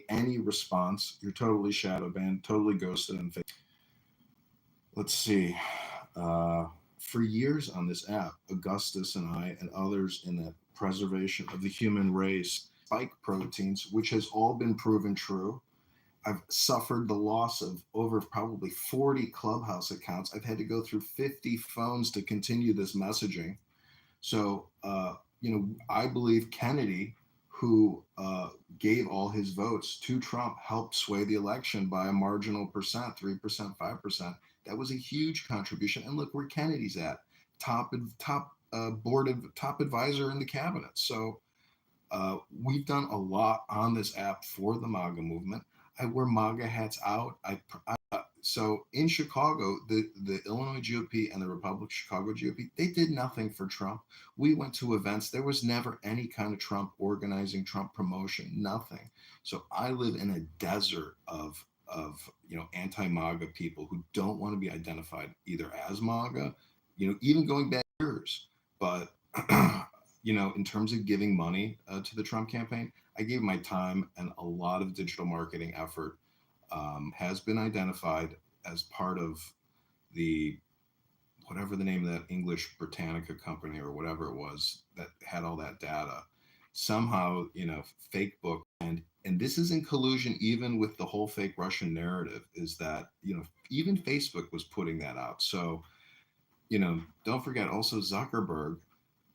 any response. You're totally shadow banned, totally ghosted. And let's see. Uh, for years on this app, Augustus and I and others in the preservation of the human race spike proteins, which has all been proven true. I've suffered the loss of over probably 40 Clubhouse accounts. I've had to go through 50 phones to continue this messaging. So, I believe Kennedy, who gave all his votes to Trump, helped sway the election by a marginal percent, 3%, 5%. That was a huge contribution. And look where Kennedy's at, top advisor in the cabinet. So we've done a lot on this app for the MAGA movement. I wear MAGA hats out. So in Chicago, the Illinois GOP and the Republican Chicago GOP, they did nothing for Trump. We went to events. There was never any kind of Trump organizing, Trump promotion, nothing. So I live in a desert of anti-MAGA people who don't want to be identified either as MAGA, even going back years. But in terms of giving money to the Trump campaign, I gave my time, and a lot of digital marketing effort has been identified as part of the whatever the name of that English Britannica company or whatever it was that had all that data. Somehow, fake book and this is in collusion even with the whole fake Russian narrative, is that even Facebook was putting that out. So don't forget also Zuckerberg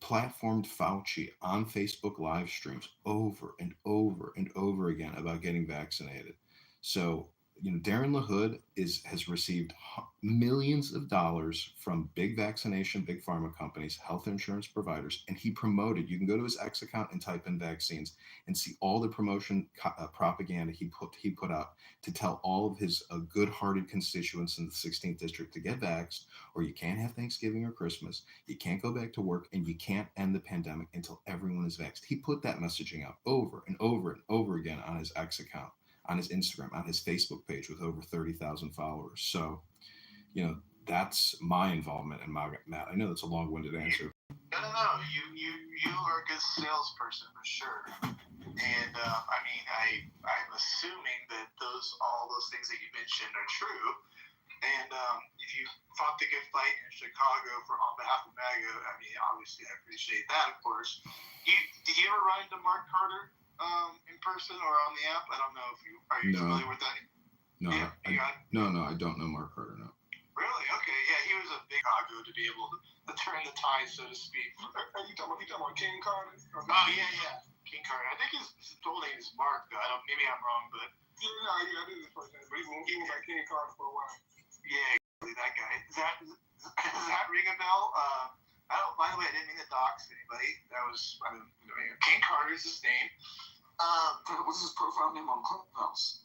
platformed Fauci on Facebook live streams over and over and over again about getting vaccinated. So, Darren LaHood has received millions of dollars from big pharma companies, health insurance providers, and he promoted. You can go to his X account and type in vaccines and see all the promotion propaganda he put out to tell all of his good-hearted constituents in the 16th district to get vaxxed, or you can't have Thanksgiving or Christmas, you can't go back to work, and you can't end the pandemic until everyone is vaxxed. He put that messaging out over and over and over again on his X account, on his Instagram, on his Facebook page with over 30,000 followers. So, that's my involvement in MAGA. Matt, I know that's a long-winded answer. No. You are a good salesperson for sure. And I'm assuming that all those things that you mentioned are true. And if you fought the good fight in Chicago on behalf of MAGA, obviously I appreciate that, of course. Did you ever run into Mark Carter in person or on the app? I don't know if are you familiar with that? No, yeah, I don't know Mark Carter, no. Really? Okay, yeah, he was a big Chicago to be able to turn the tide, so to speak. Are you talking about King Carter? Oh, yeah. King Carter. I think his full name is Mark, though. Maybe I'm wrong, but... I did his first name, but he was like King Carter for a while. Yeah, exactly, that guy. Does that ring a bell? By the way, I didn't mean to dox anybody. That was, King Carter is his name. What's his profile name on Clubhouse?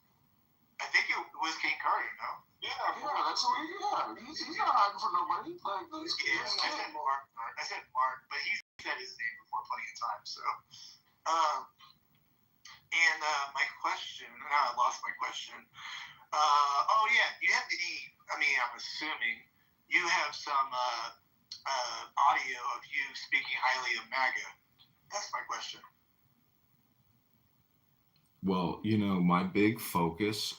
I think it was King Carter, no? Yeah, that's what he's not hiding for nobody. I said Mark, but he's said his name before plenty of times, so. My question, now I lost my question. Do you have any, I'm assuming you have some audio of you speaking highly of MAGA. That's my question. Well, my big focus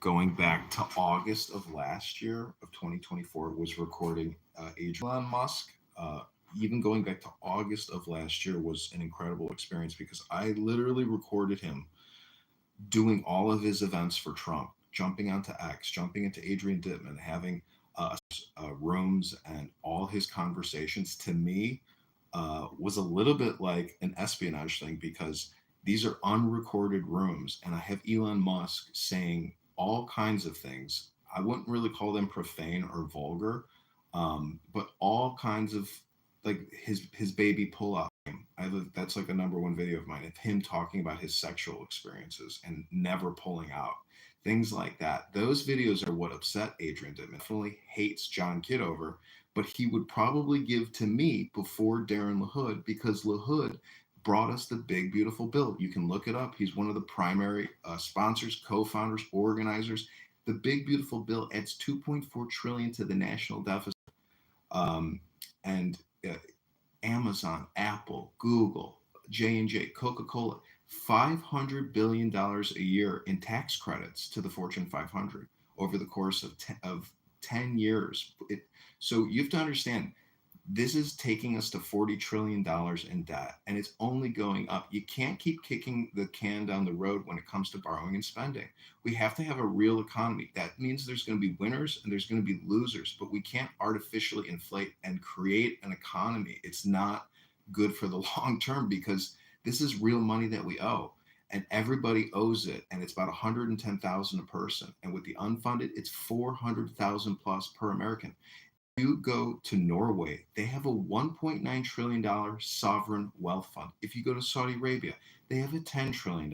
going back to August of last year, of 2024, was recording Elon Musk. Even going back to August of last year was an incredible experience because I literally recorded him doing all of his events for Trump, jumping onto X, jumping into Adrian Dittman, having rooms and all his conversations. To me, was a little bit like an espionage thing because these are unrecorded rooms, and I have Elon Musk saying all kinds of things. I wouldn't really call them profane or vulgar, but all kinds of, like his baby pull-out. That's like a number one video of mine, of him talking about his sexual experiences and never pulling out. Things like that. Those videos are what upset Adrian Dittman. Definitely hates John Kitover, but he would probably give to me before Darren LaHood because LaHood brought us the big, beautiful bill. You can look it up. He's one of the primary sponsors, co-founders, organizers. The big, beautiful bill adds $2.4 trillion to the national deficit. Amazon, Apple, Google, J&J, Coca-Cola, $500 billion a year in tax credits to the Fortune 500 over the course of 10 years. So you have to understand, this is taking us to $40 trillion in debt, and it's only going up. You can't keep kicking the can down the road when it comes to borrowing and spending. We have to have a real economy. That means there's going to be winners and there's going to be losers, but we can't artificially inflate and create an economy. It's not good for the long term, because this is real money that we owe. And everybody owes it, and it's about 110,000 a person. And with the unfunded, it's 400,000 plus per American. You go to Norway, they have a $1.9 trillion sovereign wealth fund. If you go to Saudi Arabia, they have a $10 trillion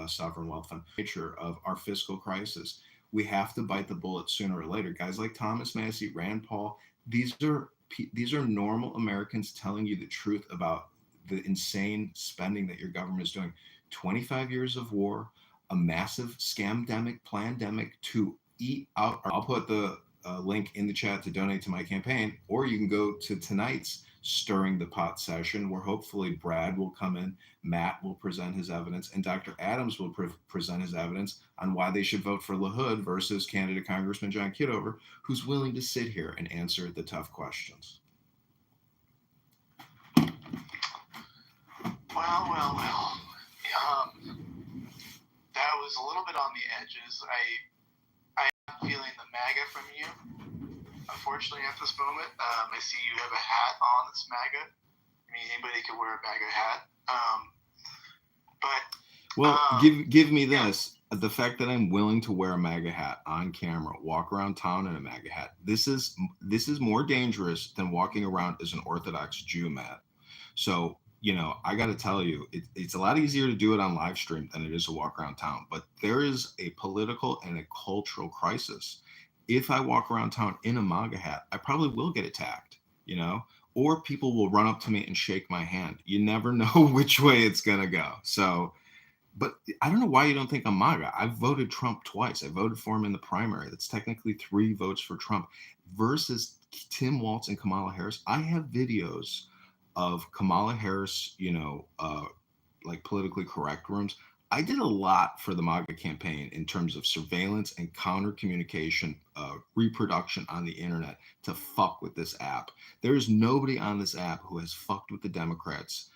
sovereign wealth fund. Picture of our fiscal crisis. We have to bite the bullet sooner or later. Guys like Thomas Massey, Rand Paul, these are normal Americans telling you the truth about the insane spending that your government is doing. 25 years of war, a massive scamdemic, pandemic to eat out. I'll put the link in the chat to donate to my campaign, or you can go to tonight's Stirring the Pot session, where hopefully Brad will come in, Matt will present his evidence, and Dr. Adams will present his evidence on why they should vote for LaHood versus candidate Congressman John Kitover, who's willing to sit here and answer the tough questions. Well. That was a little bit on the edges. I'm feeling the MAGA from you, unfortunately, at this moment. I see you have a hat on that's MAGA. I mean, anybody could wear a MAGA hat. Give me this. The fact that I'm willing to wear a MAGA hat on camera, walk around town in a MAGA hat, this is more dangerous than walking around as an Orthodox Jew, Matt. So, I got to tell you, it's a lot easier to do it on live stream than it is to walk around town. But there is a political and a cultural crisis. If I walk around town in a MAGA hat, I probably will get attacked, or people will run up to me and shake my hand. You never know which way it's going to go. So, but I don't know why you don't think I'm MAGA. I've voted Trump twice. I voted for him in the primary. That's technically 3 votes for Trump versus Tim Walz and Kamala Harris. I have videos of Kamala Harris, like politically correct rooms. I did a lot for the MAGA campaign in terms of surveillance and counter communication, reproduction on the internet to fuck with this app. There is nobody on this app who has fucked with the Democrats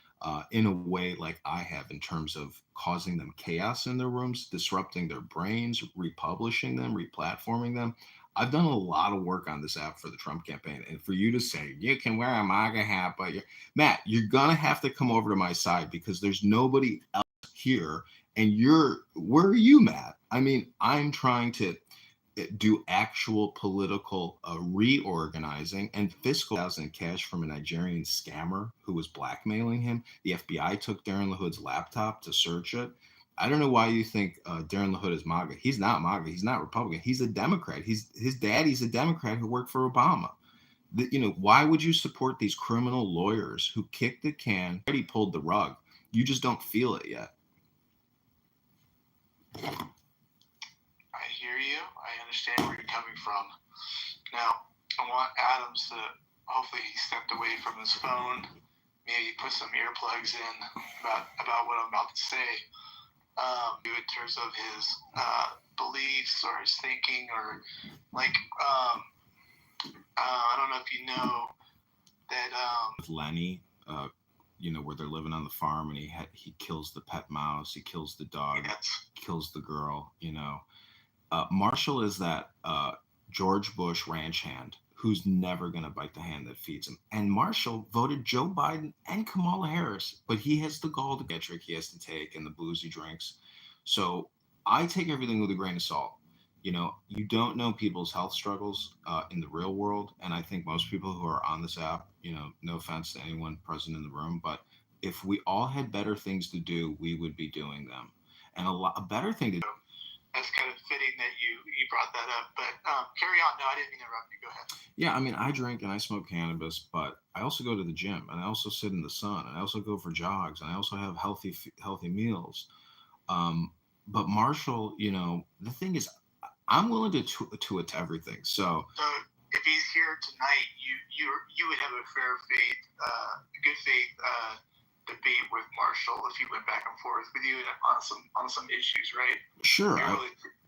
in a way like I have, in terms of causing them chaos in their rooms, disrupting their brains, republishing them, replatforming them. I've done a lot of work on this app for the Trump campaign. And for you to say, you can wear a MAGA hat, but Matt, you're going to have to come over to my side, because there's nobody else here. And where are you, Matt? I mean, I'm trying to do actual political reorganizing and fiscal thousand cash from a Nigerian scammer who was blackmailing him. The FBI took Darren LaHood's laptop to search it. I don't know why you think Darren LaHood is MAGA. He's not MAGA. He's not Republican. He's a Democrat. His daddy's a Democrat who worked for Obama. Why would you support these criminal lawyers who kicked the can, already pulled the rug? You just don't feel it yet. I hear you. I understand where you're coming from. Now, I want Adams to, hopefully he stepped away from his phone, maybe put some earplugs in about what I'm about to say. In terms of his beliefs or his thinking, or like, I don't know if you know that Lenny, where they're living on the farm, and he kills the pet mouse, he kills the dog, kills the girl. Marshall is that George Bush ranch hand who's never going to bite the hand that feeds him. And Marshall voted Joe Biden and Kamala Harris, but he has the gall to get trick he has to take and the booze he drinks. So I take everything with a grain of salt. You don't know people's health struggles in the real world. And I think most people who are on this app, no offense to anyone present in the room, but if we all had better things to do, we would be doing them. And a better thing to do. That's kind of fitting that you brought that up, but carry on. No, I didn't mean to interrupt you. Go ahead. Yeah, I mean, I drink and I smoke cannabis, but I also go to the gym, and I also sit in the sun, and I also go for jogs, and I also have healthy meals. But Marshall, the thing is, I'm willing to everything. So if he's here tonight, you would have a good faith debate with Marshall if he went back and forth with you on some issues, right? Sure.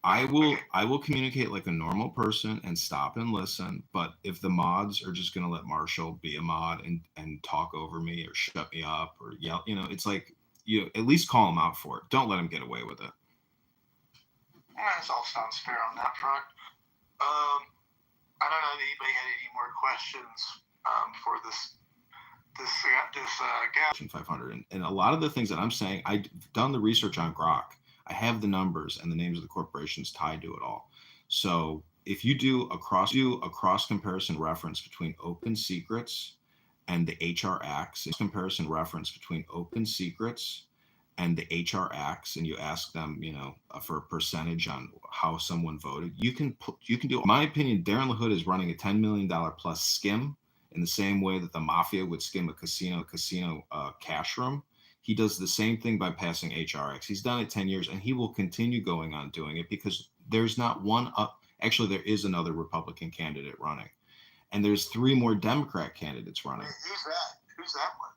I will communicate like a normal person and stop and listen. But if the mods are just gonna let Marshall be a mod and talk over me or shut me up or yell, it's like you at least call him out for it. Don't let him get away with it. That all sounds fair on that front. I don't know if anybody had any more questions for this guy. 500 and a lot of the things that I'm saying, I've done the research on Grok. I have the numbers and the names of the corporations tied to it all. So if you do a cross comparison reference between open secrets and the HR acts, comparison reference between open secrets and the HR acts, and you ask them, for a percentage on how someone voted, you can do. In my opinion, Darren LaHood is running a $10 million plus skim in the same way that the mafia would skim a casino cash room. He does the same thing by passing HRX. He's done it 10 years, and he will continue going on doing it because there's not one actually, there is another Republican candidate running, and there's 3 more Democrat candidates running. Who's that one?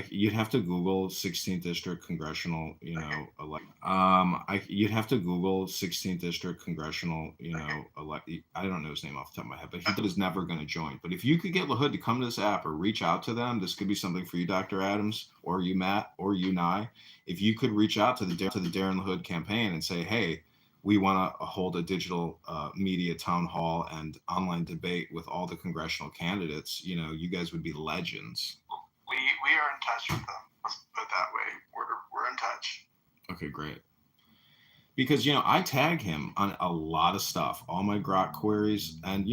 You'd have to Google 16th district congressional, you'd have to Google 16th district congressional, I don't know his name off the top of my head, but he is never going to join. But if you could get LaHood to come to this app or reach out to them, this could be something for you, Dr. Adams, or you, Matt, or you, Nye. If you could reach out to the Darren LaHood campaign and say, hey, we want to hold a digital media town hall and online debate with all the congressional candidates, you guys would be legends. We are in touch with them. Let's put it that way. We're in touch. Okay, great. Because I tag him on a lot of stuff, all my Grok queries, and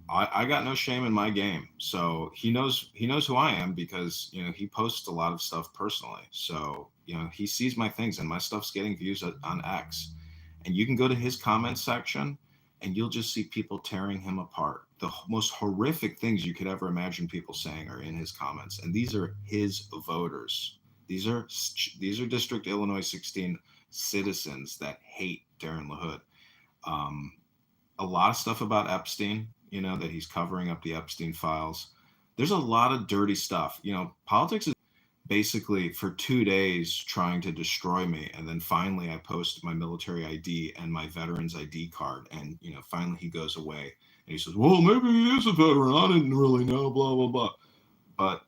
I got no shame in my game. So he knows who I am because he posts a lot of stuff personally. So he sees my things and my stuff's getting views on X, and you can go to his comment section and you'll just see people tearing him apart. The most horrific things you could ever imagine people saying are in his comments, and these are his voters. These are District Illinois 16 citizens that hate Darren LaHood. A lot of stuff about Epstein, that he's covering up the Epstein files. There's a lot of dirty stuff. Politics is basically for 2 days trying to destroy me, and then finally I post my military ID and my veteran's ID card, and finally he goes away and he says, well, maybe he is a veteran, I didn't really know, blah blah blah. But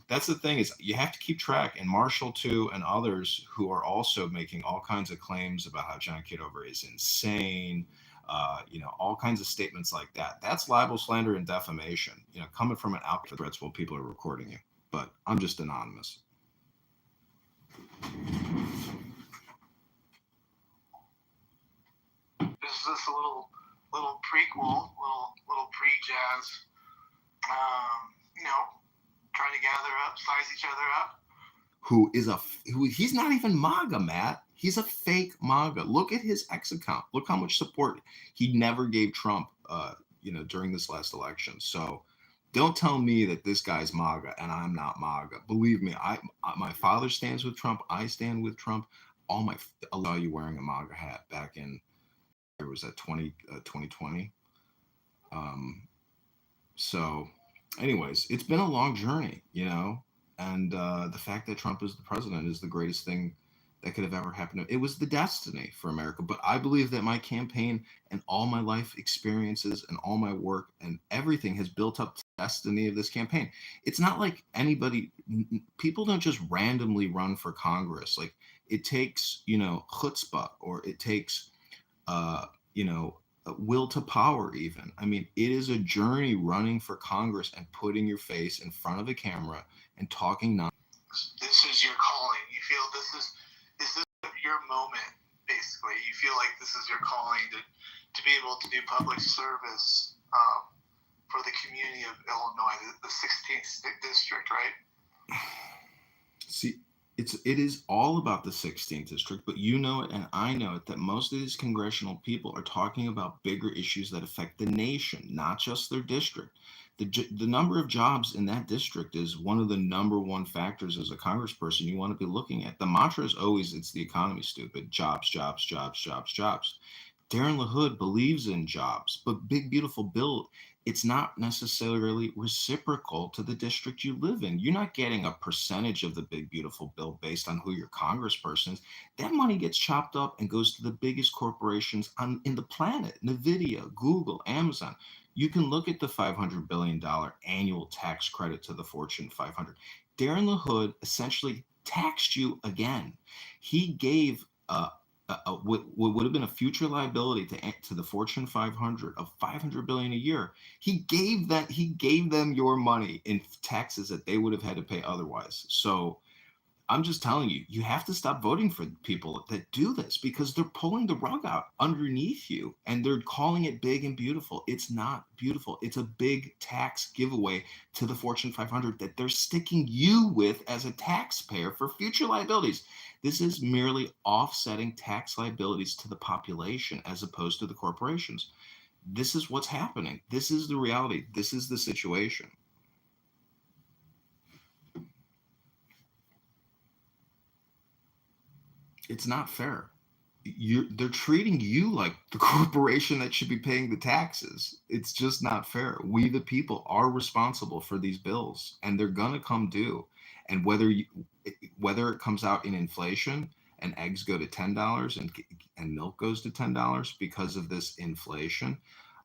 that's the thing, is you have to keep track, and Marshall too, and others who are also making all kinds of claims about how John Kitover is insane, all kinds of statements like that. That's libel, slander, and defamation, coming from an outlet threats while people are recording you. But I'm just anonymous. This is just a little prequel, little pre-jazz. Trying to gather up, size each other up. He's not even MAGA, Matt. He's a fake MAGA. Look at his X account. Look how much support he never gave Trump, during this last election. So don't tell me that this guy's MAGA and I'm not MAGA. Believe me, my father stands with Trump. I stand with Trump. I saw you wearing a MAGA hat back in, was that 2020? So anyways, it's been a long journey, and the fact that Trump is the president is the greatest thing that could have ever happened. It was the destiny for America. But I believe that my campaign and all my life experiences and all my work and everything has built up to the destiny of this campaign. It's not like people don't just randomly run for Congress. Like, it takes, chutzpah, or it takes, will to power even. I mean, it is a journey running for Congress and putting your face in front of a camera and talking This is your calling. You feel this is your moment, basically. You feel like this is your calling to be able to do public service for the community of Illinois, the 16th district, right? See, it is all about the 16th district, but you know it and I know it, that most of these congressional people are talking about bigger issues that affect the nation, not just their district. The number of jobs in that district is one of the number one factors as a congressperson you want to be looking at. The mantra is always, it's the economy, stupid. Jobs, jobs, jobs, jobs, jobs. Darren LaHood believes in jobs, but Big Beautiful Bill it's not necessarily reciprocal to the district you live in. You're not getting a percentage of the big, beautiful bill based on who your congressperson is. That money gets chopped up and goes to the biggest corporations in the planet: NVIDIA, Google, Amazon. You can look at the $500 billion annual tax credit to the Fortune 500. Darren LaHood essentially taxed you again. He gave what would have been a future liability to the Fortune 500 of 500 billion a year. He gave them your money in taxes that they would have had to pay otherwise. So I'm just telling you, you have to stop voting for people that do this, because they're pulling the rug out underneath you and they're calling it big and beautiful. It's not beautiful. It's a big tax giveaway to the Fortune 500 that they're sticking you with as a taxpayer for future liabilities. This is merely offsetting tax liabilities to the population as opposed to the corporations. This is what's happening. This is the reality. This is the situation. It's not fair. They're treating you like the corporation that should be paying the taxes. It's just not fair. We the people are responsible for these bills, and they're gonna come due. And whether it comes out in inflation and eggs go to $10 and milk goes to $10 because of this inflation,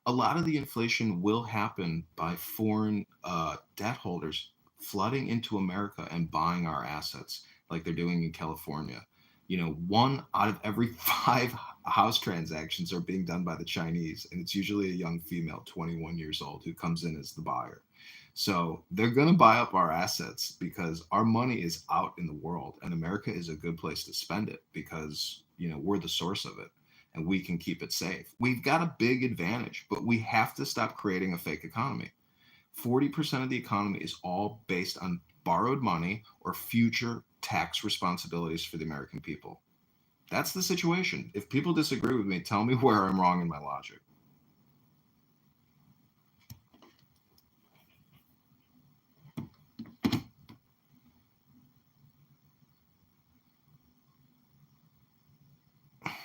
a lot of the inflation will happen by foreign debt holders flooding into America and buying our assets like they're doing in California. One out of every five house transactions are being done by the Chinese, and it's usually a young female, 21 years old, who comes in as the buyer. So they're going to buy up our assets because our money is out in the world, and America is a good place to spend it because, we're the source of it and we can keep it safe. We've got a big advantage, but we have to stop creating a fake economy. 40% of the economy is all based on borrowed money or future tax responsibilities for the American people. That's the situation. If people disagree with me, tell me where I'm wrong in my logic.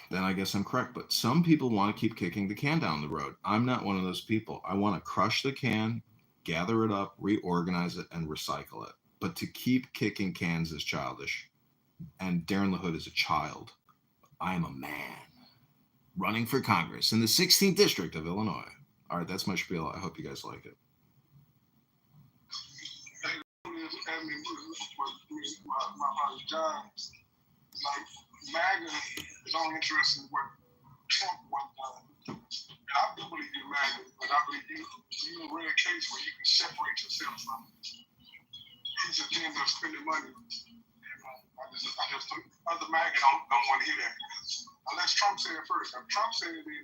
Then I guess I'm correct. But some people want to keep kicking the can down the road. I'm not one of those people. I want to crush the can, gather it up, reorganize it, and recycle it. But to keep kicking cans is childish. And Darren LaHood is a child. I am a man running for Congress in the 16th District of Illinois. All right, that's my spiel. I hope you guys like it. John, like MAGA is only interested in what Trump was done. And I do believe you're MAGA, but I believe you're a rare case where you can separate yourself from his agenda of spending money. I just other MAGA don't want to hear that, because unless Trump said it first. If Trump said it, then your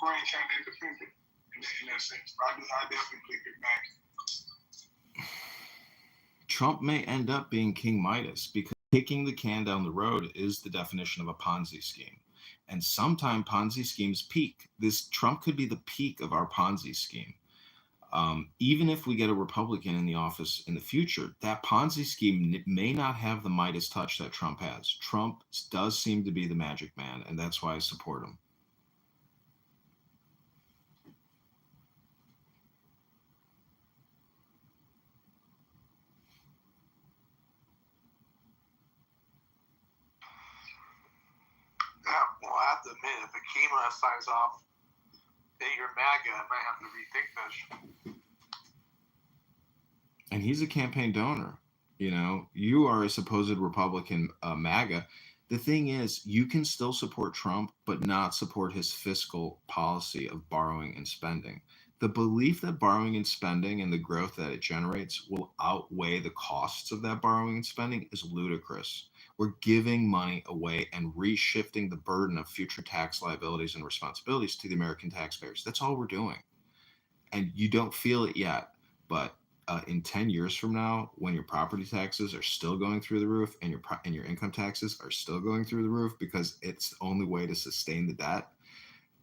brain kind of independent in that sense. But I definitely believe you're MAGA. Trump may end up being King Midas because kicking the can down the road is the definition of a Ponzi scheme. And sometimes Ponzi schemes peak. This Trump could be the peak of our Ponzi scheme. Even if we get a Republican in the office in the future, that Ponzi scheme may not have the Midas touch that Trump has. Trump does seem to be the magic man, and that's why I support him. Yeah, well, I have to admit, if Akima signs off that you're MAGA, I might have to rethink this. And he's a campaign donor. You are a supposed Republican MAGA. The thing is, you can still support Trump, but not support his fiscal policy of borrowing and spending. The belief that borrowing and spending and the growth that it generates will outweigh the costs of that borrowing and spending is ludicrous. We're giving money away and reshifting the burden of future tax liabilities and responsibilities to the American taxpayers. That's all we're doing. And you don't feel it yet, but in 10 years from now, when your property taxes are still going through the roof and your income taxes are still going through the roof because it's the only way to sustain the debt,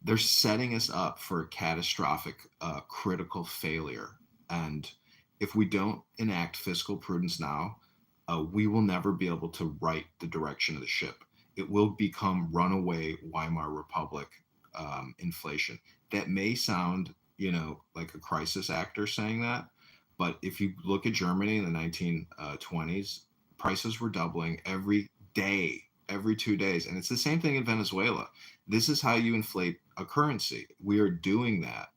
they're setting us up for a catastrophic, critical failure. And if we don't enact fiscal prudence now, we will never be able to right the direction of the ship. It will become runaway Weimar Republic inflation. That may sound, like a crisis actor saying that, but if you look at Germany in the 1920s, prices were doubling every day, every 2 days. And it's the same thing in Venezuela. This is how you inflate a currency. We are doing that.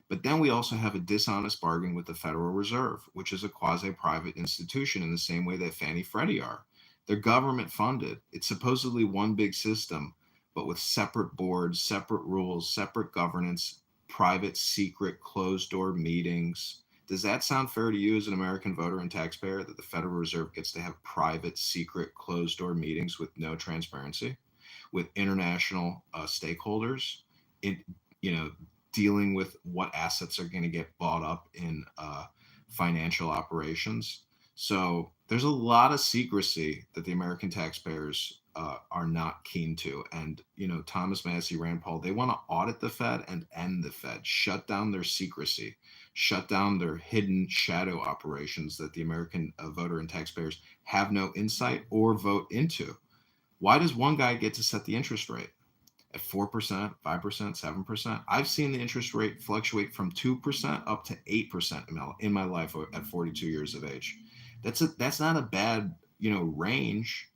But then we also have a dishonest bargain with the Federal Reserve, which is a quasi-private institution in the same way that Fannie Freddie are. They're government funded. It's supposedly one big system, but with separate boards, separate rules, separate governance, private, secret, closed door meetings. Does that sound fair to you as an American voter and taxpayer, that the Federal Reserve gets to have private, secret, closed door meetings with no transparency, with international stakeholders, in, you know, dealing with what assets are going to get bought up in financial operations? So there's a lot of secrecy that the American taxpayers are not keen to. And, Thomas Massey, Rand Paul, they want to audit the Fed and end the Fed, shut down their secrecy, shut down their hidden shadow operations that the American voter and taxpayers have no insight or vote into. Why does one guy get to set the interest rate at 4%, 5%, 7%? I've seen the interest rate fluctuate from 2% up to 8% in my life at 42 years of age. That's not a bad, range,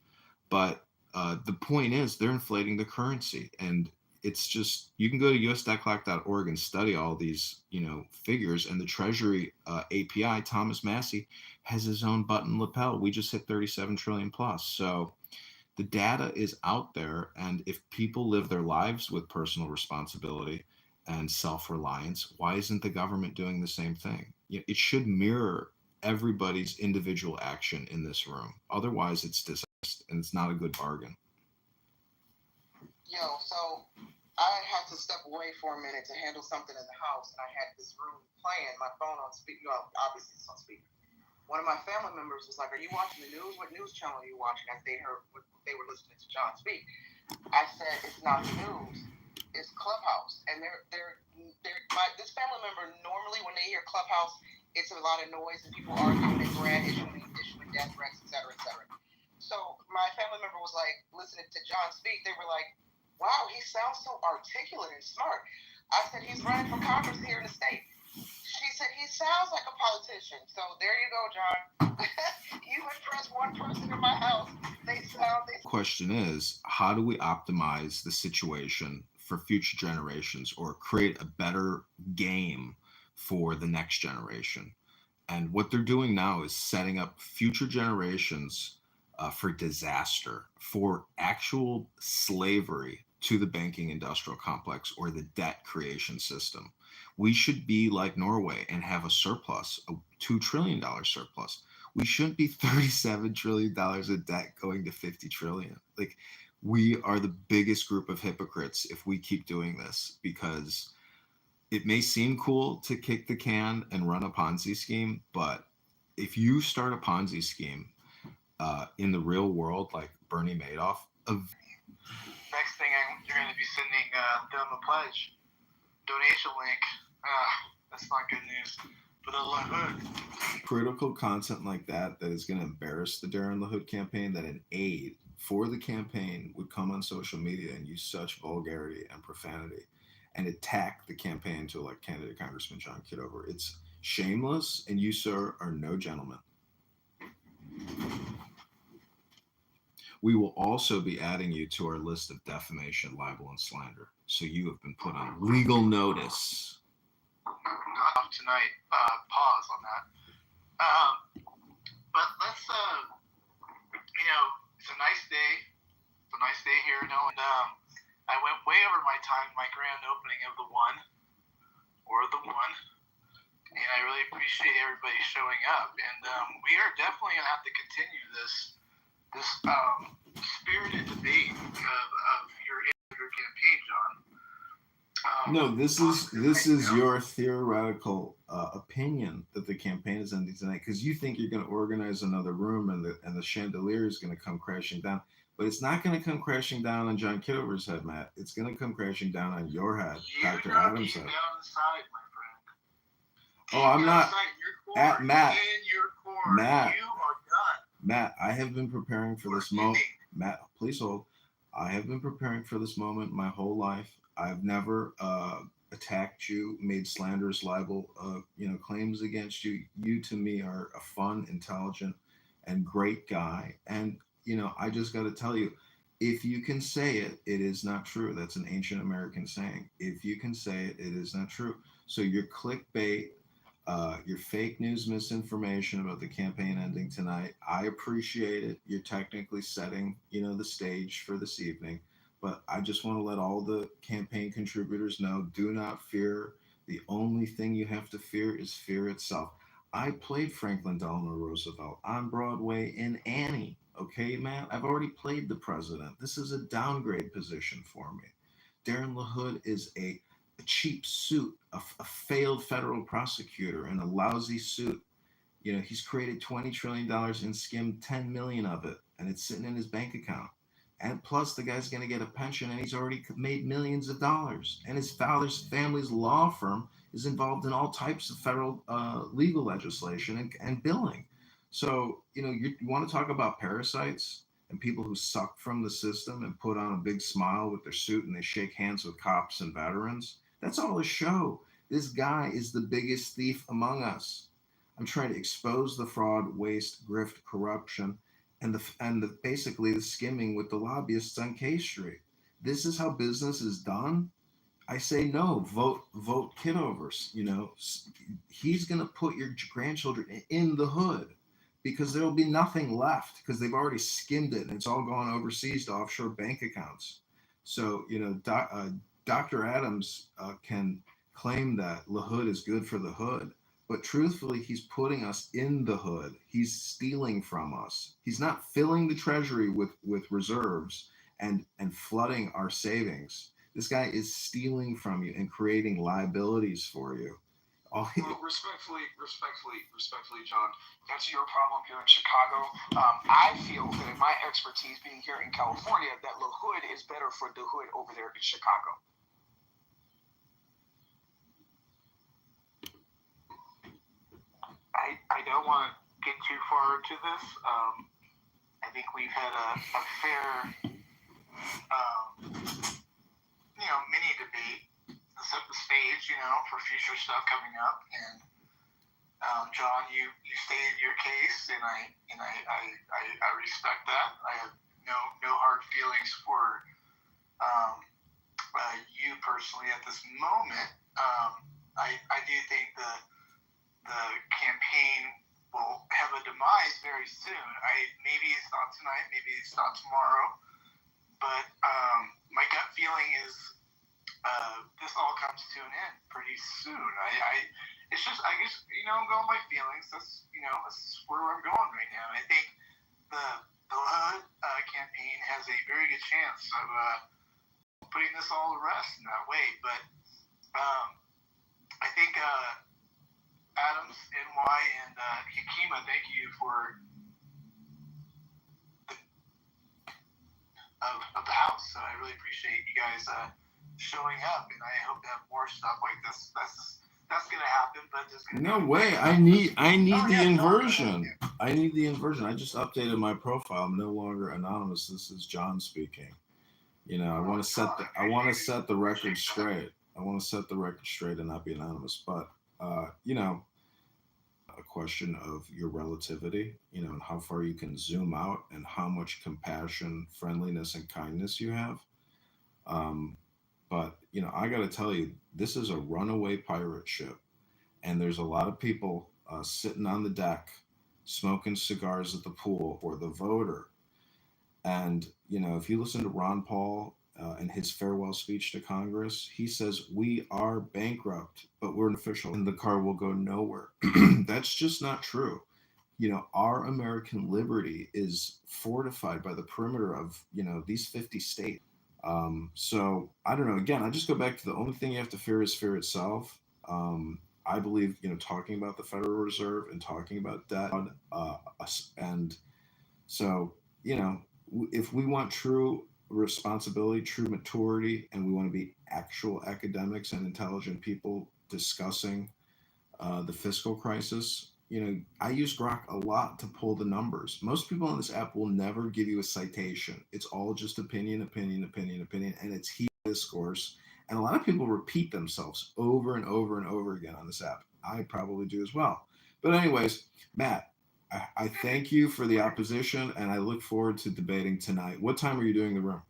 but the point is they're inflating the currency, and it's just, you can go to us.clock.org and study all these, figures, and the Treasury API, Thomas Massey, has his own button lapel. We just hit 37 trillion plus. So the data is out there, and if people live their lives with personal responsibility and self-reliance, why isn't the government doing the same thing? It should mirror everybody's individual action in this room. Otherwise, it's dishonest, and it's not a good bargain. So I had to step away for a minute to handle something in the house, and I had this room playing, my phone on speaker. Obviously it's on speaker. One of my family members was like, "Are you watching the news? What news channel are you watching?" As they were listening to John speak. I said, "It's not the news. It's Clubhouse." And this family member, normally when they hear Clubhouse, it's a lot of noise and people arguing and grand issuing death threats, et cetera, et cetera. So my family member was like, listening to John speak, they were like, "Wow, he sounds so articulate and smart." I said, "He's running for Congress here in the state." She said, "He sounds like a politician." So there you go, John. You impress one person in my house. Question is, how do we optimize the situation for future generations, or create a better game for the next generation? And what they're doing now is setting up future generations for disaster, for actual slavery to the banking industrial complex or the debt creation system. We should be like Norway and have a surplus, a $2 trillion surplus. We shouldn't be $37 trillion in debt going to 50 trillion. Like, we are the biggest group of hypocrites if we keep doing this, because it may seem cool to kick the can and run a Ponzi scheme, but if you start a Ponzi scheme in the real world, like Bernie Madoff, next thing you're going to be sending them a pledge donation link. That's not good news for the LaHood. Critical content like that is going to embarrass the Darren LaHood campaign, that an aide for the campaign would come on social media and use such vulgarity and profanity and attack the campaign to elect candidate Congressman John Kitover. It's shameless, and you, sir, are no gentleman. We will also be adding you to our list of defamation, libel, and slander. So you have been put on legal notice. Not tonight. Pause on that. But let's, it's a nice day. It's a nice day here, and I went way over my time, my grand opening of the one. And I really appreciate everybody showing up. And we are definitely going to have to continue this spirited debate of your campaign, John. No, this is your theoretical opinion that the campaign is ending tonight, because you think you're going to organize another room and the chandelier is going to come crashing down. But it's not going to come crashing down on John Kitover's head, Matt. It's going to come crashing down on your head, Dr. Adams' head. Oh, I'm not. Matt. You are done. Matt, I have been preparing for this moment. Matt, please hold. I have been preparing for this moment my whole life. I've never attacked you, made slanderous libel, claims against you. You to me are a fun, intelligent, and great guy. And I just got to tell you, if you can say it, it is not true. That's an ancient American saying. If you can say it, it is not true. So your clickbait, your fake news misinformation about the campaign ending tonight. I appreciate it. You're technically setting, the stage for this evening. But I just want to let all the campaign contributors know, do not fear. The only thing you have to fear is fear itself. I played Franklin Delano Roosevelt on Broadway in Annie. Okay, man? I've already played the president. This is a downgrade position for me. Darren LaHood is a cheap suit, a failed federal prosecutor in a lousy suit. He's created $20 trillion and skimmed 10 million of it, and it's sitting in his bank account. And plus, the guy's going to get a pension, and he's already made millions of dollars. And his father's family's law firm is involved in all types of federal legal legislation and billing. So, you want to talk about parasites and people who suck from the system and put on a big smile with their suit and they shake hands with cops and veterans. That's all a show. This guy is the biggest thief among us. I'm trying to expose the fraud, waste, grift, corruption, and basically the skimming with the lobbyists on K Street. This is how business is done. I say no. Vote Kitovers. He's gonna put your grandchildren in the hood because there'll be nothing left because they've already skimmed it and it's all gone overseas to offshore bank accounts. So Dr. Adams can claim that LaHood is good for the hood, but truthfully, he's putting us in the hood. He's stealing from us. He's not filling the treasury with reserves and flooding our savings. This guy is stealing from you and creating liabilities for you. Well, respectfully, John, that's your problem here in Chicago. I feel that in my expertise being here in California, that LaHood is better for the hood over there in Chicago. I don't want to get too far into this. I think we've had a fair, mini debate to set the stage, for future stuff coming up. And John, you stated your case, and I respect that. I have no hard feelings for you personally at this moment. I do think the campaign will have a demise very soon. Maybe it's not tonight, maybe it's not tomorrow, but my gut feeling is this all comes to an end pretty soon. It's just, I guess, I'm going by feelings. That's where I'm going right now. I think the HUD campaign has a very good chance of putting this all to rest in that way. But I think Adams, NY, and Hikima, thank you for of the house. So I really appreciate you guys showing up, and I hope to have more stuff like this. That's gonna happen, but just no way. I need the inversion. I need the inversion. I just updated my profile. I'm no longer anonymous. This is John speaking. I want to set the record straight. I want to set the record straight and not be anonymous. But a question of your relativity, and how far you can zoom out and how much compassion, friendliness, and kindness you have. But I got to tell you, this is a runaway pirate ship, and there's a lot of people sitting on the deck, smoking cigars at the pool for the voter. And if you listen to Ron Paul in his farewell speech to Congress, he says we are bankrupt, but we're an official, and the car will go nowhere. That's just not true. Our American liberty is fortified by the perimeter of these 50 states. So I don't know. Again, I just go back to the only thing you have to fear is fear itself. I believe, talking about the Federal Reserve and talking about debt, and so, if we want true responsibility, true maturity, and we want to be actual academics and intelligent people discussing the fiscal crisis, I use Grok a lot to pull the numbers. Most people on this app will never give you a citation. It's all just opinion, opinion, opinion, opinion, and it's heat discourse. And a lot of people repeat themselves over and over and over again on this app. I probably do as well. But anyways, Matt, I thank you for the opposition, and I look forward to debating tonight. What time are you doing the room?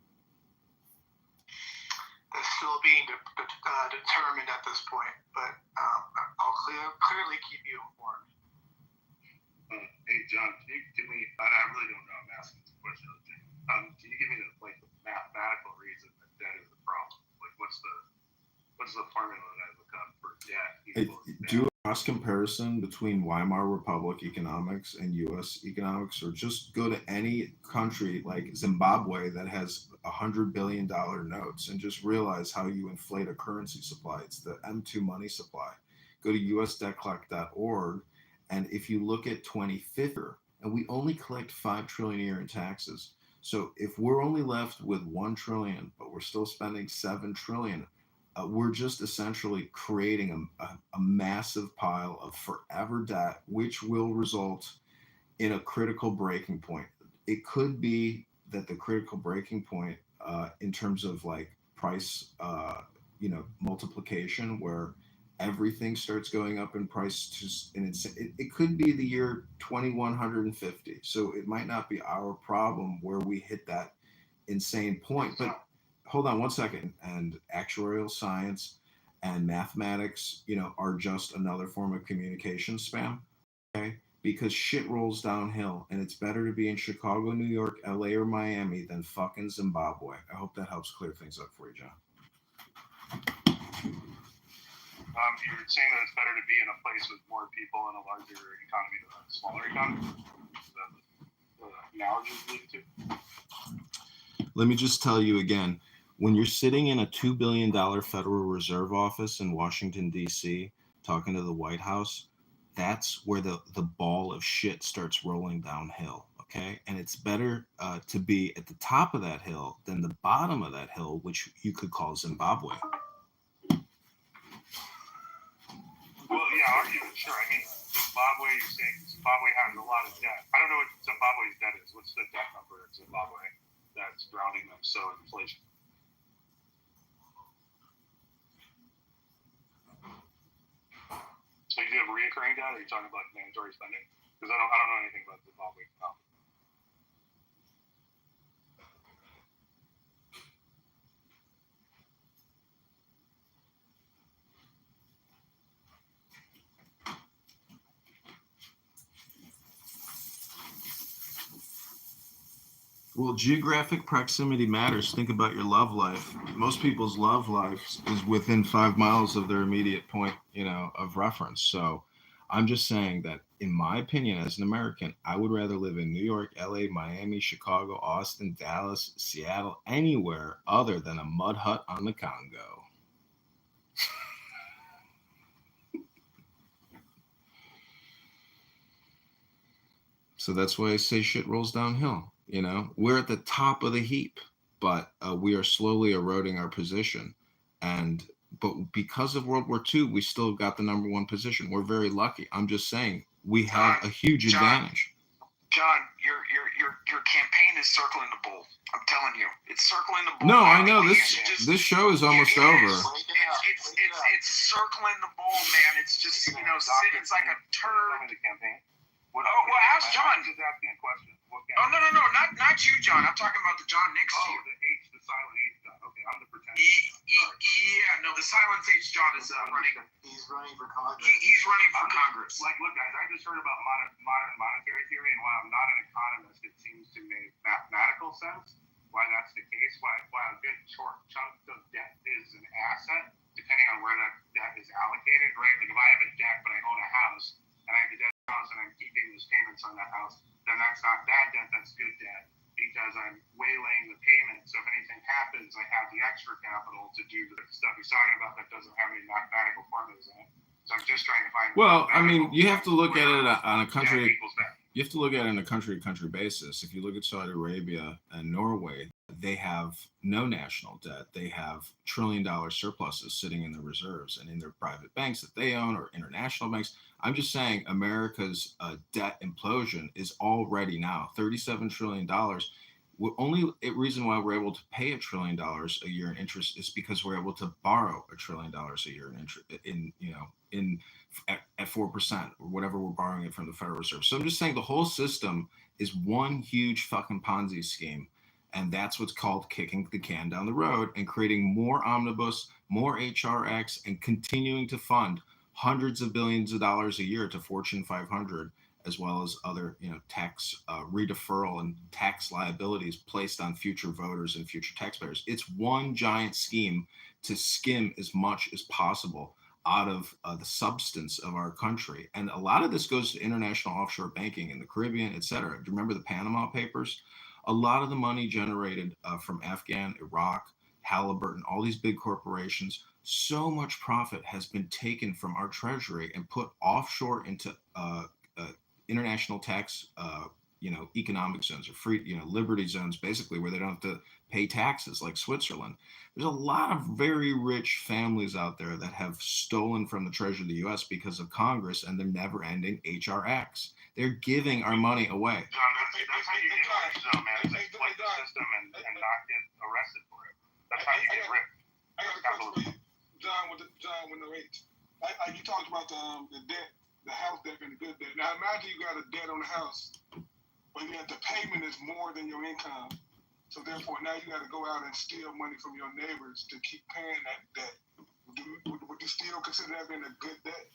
It's still being determined at this point, but I'll clearly keep you informed. Hey John, can we? I really don't know. I'm asking this question. Can you give me the mathematical reason that debt is the problem? Like, what's the formula that I look up for debt equals Do a cross comparison between Weimar Republic economics and U.S. economics, or just go to any country like Zimbabwe that has $100 billion notes and just realize how you inflate a currency supply. It's the M2 money supply. Go to usdebtclock.org, and if you look at 2050, and we only collect $5 trillion a year in taxes. So if we're only left with 1 trillion, but we're still spending 7 trillion, we're just essentially creating a massive pile of forever debt, which will result in a critical breaking point. It could be that the critical breaking point, in terms of like price, multiplication, where everything starts going up in price, and it could be the year 2150. So it might not be our problem where we hit that insane point, but hold on one second. And actuarial science and mathematics, are just another form of communication spam. Okay. Because shit rolls downhill, and it's better to be in Chicago, New York, LA, or Miami than fucking Zimbabwe. I hope that helps clear things up for you, John. You're saying that it's better to be in a place with more people and a larger economy than a smaller economy? Is that the analogy you lead to? Let me just tell you again. When you're sitting in a $2 billion Federal Reserve office in Washington, D.C., talking to the White House, that's where the ball of shit starts rolling downhill, okay? And it's better to be at the top of that hill than the bottom of that hill, which you could call Zimbabwe. Well, yeah, argument, sure. I mean, Zimbabwe, you're saying Zimbabwe has a lot of debt. I don't know what Zimbabwe's debt is. What's the debt number in Zimbabwe that's drowning them so in inflation? So you have recurring debt, or are you talking about mandatory spending? Because I don't know anything about Zimbabwe. Well, geographic proximity matters. Think about your love life. Most people's love life is within 5 miles of their immediate point, of reference. So I'm just saying that, in my opinion, as an American, I would rather live in New York, LA, Miami, Chicago, Austin, Dallas, Seattle, anywhere other than a mud hut on the Congo. So that's why I say shit rolls downhill. We're at the top of the heap, but we are slowly eroding our position. But because of World War II, we still got the number one position. We're very lucky. I'm just saying we have a huge advantage. John, your campaign is circling the bull. I'm telling you, it's circling the bull. No, I know this show is almost over. It's circling the bull, man. It's just it's like a turd. Well, ask John. Just asking a question. Oh no, not you, John. I'm talking about the John Nix team. The silent H John. Okay, I'm the pretender. Yeah, no, the silent H John is running. He's running for Congress. He's running for Congress. Look, guys, I just heard about modern monetary theory, and while I'm not an economist, it seems to make mathematical sense why that's the case. Why a good short chunk of debt is an asset, depending on where that debt is allocated, right? Like if I have a debt, but I own a house, and I have a debt house, and I'm keeping those payments on that house, then that's not bad debt, that's good debt, because I'm waylaying the payment. So if anything happens, I have the extra capital to do the stuff he's talking about that doesn't have any mathematical formulas in it. So I'm just trying to find. Well, I mean, you have to look at it on a country. You have to look at it on a country-to-country basis. If you look at Saudi Arabia and Norway, they have no national debt. They have trillion-dollar surpluses sitting in the reserves and in their private banks that they own or international banks. I'm just saying America's debt implosion is already now $37 trillion. Only reason why we're able to pay $1 trillion a year in interest is because we're able to borrow $1 trillion a year in interest at 4% or whatever we're borrowing it from the Federal Reserve. So I'm just saying the whole system is one huge fucking Ponzi scheme. And that's what's called kicking the can down the road and creating more omnibus, more HRX, and continuing to fund hundreds of billions of dollars a year to Fortune 500, as well as other, tax redeferral and tax liabilities placed on future voters and future taxpayers. It's one giant scheme to skim as much as possible out of the substance of our country. And a lot of this goes to international offshore banking in the Caribbean, et cetera. Do you remember the Panama Papers? A lot of the money generated from Afghan, Iraq, Halliburton, all these big corporations, so much profit has been taken from our treasury and put offshore into international tax, economic zones or free, liberty zones, basically, where they don't have to pay taxes like Switzerland. There's a lot of very rich families out there that have stolen from the treasury of the U.S. because of Congress and the never-ending HRX. They're giving our money away. John, that's how you get rich, though, man. Is exploit the system and not get arrested for it. That's how you get rich. I got a question for you, John with no H. Like you talked about the debt, the house debt and the good debt. Now imagine you got a debt on the house, but yet the payment is more than your income. So therefore, now you got to go out and steal money from your neighbors to keep paying that debt. Would you still consider that being a good debt?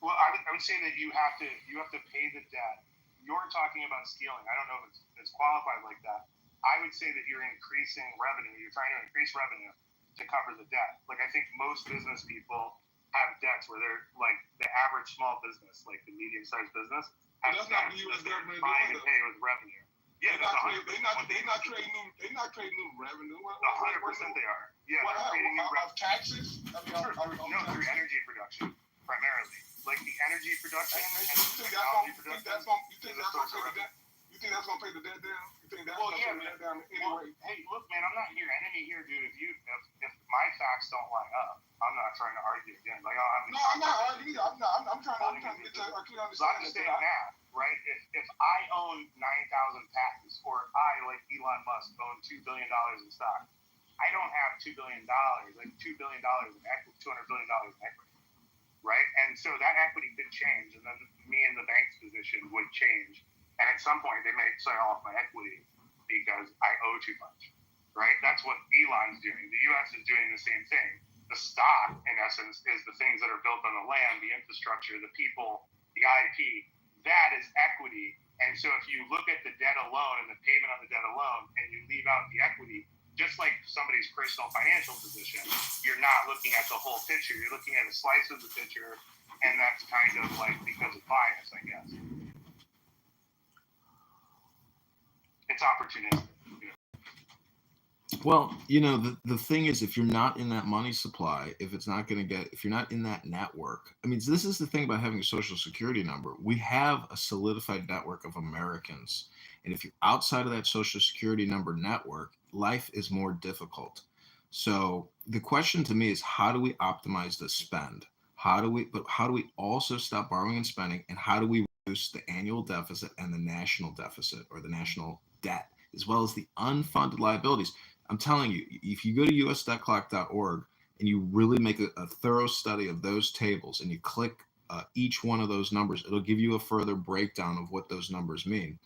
Well, I would say that you have to pay the debt. You're talking about stealing. I don't know if it's qualified like that. I would say that you're increasing revenue. You're trying to increase revenue to cover the debt. Like, I think most business people have debts where they're like the average small business, like the medium-sized business, has That's debts not the U.S. that they're government trying to doing, pay with revenue. Yeah, they're not creating new revenue. 100% they are. Yeah, What, they're creating new of revenue. taxes? I mean, No, through energy production primarily. Like the energy production and you think technology that's production. You think that's gonna pay the debt down? You think that's Well, gonna yeah, pay the debt down Well, anyway? hey, look, man, I'm not your enemy here, dude. If my facts don't line up, I'm not trying to argue again. Like, No, I'm not arguing either. I'm trying to get a clear So I'm understanding. just saying math, right? If I own 9,000 patents, or I, like Elon Musk, own $2 billion in stock, I don't have $2 billion, like $2 billion in equity, $200 billion in equity, right? And so that equity could change, and then me in the bank's position would change. And at some point, they may sell off my equity because I owe too much, right? That's what Elon's doing. The U.S. is doing the same thing. The stock, in essence, is the things that are built on the land, the infrastructure, the people, the IP. That is equity. And so if you look at the debt alone and the payment on the debt alone, and you leave out the equity, just like somebody's personal financial position, you're not looking at the whole picture. You're looking at a slice of the picture, and that's kind of like because of bias, I guess. It's opportunistic. Well, the thing is, if you're not in that money supply, if you're not in that network, I mean, this is the thing about having a social security number. We have a solidified network of Americans. And if you're outside of that social security number network, life is more difficult. So the question to me is, how do we optimize the spend? How do we also stop borrowing and spending? And how do we reduce the annual deficit and the national deficit, or the national debt, as well as the unfunded liabilities? I'm telling you, if you go to usdebtclock.org and you really make a thorough study of those tables and you click each one of those numbers, it'll give you a further breakdown of what those numbers mean.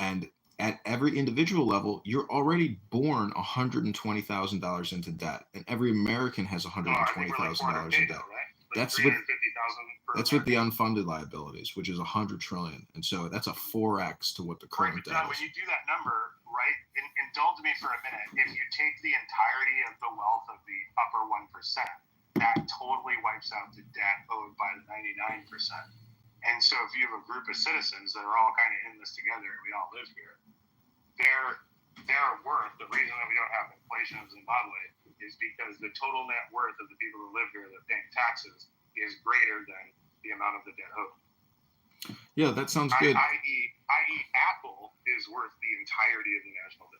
And at every individual level, you're already born $120,000 into debt, and every American has $120,000 in debt. That's what the unfunded liabilities, which is $100 trillion, and so that's a 4x to what the current debt is. When you do that number, right? Indulge me for a minute. If you take the entirety of the wealth of the upper 1%, that totally wipes out the debt owed by the 99%. And so, if you have a group of citizens that are all kind of in this together, and we all live here, their worth, the reason that we don't have inflation in Zimbabwe, is because the total net worth of the people who live here that are paying taxes is greater than the amount of the debt owed. Yeah, that sounds good. I.e., Apple is worth the entirety of the national debt.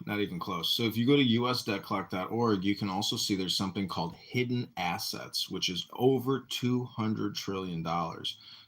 Not even close. So if you go to usdebtclock.org, you can also see there's something called hidden assets, which is over $200 trillion.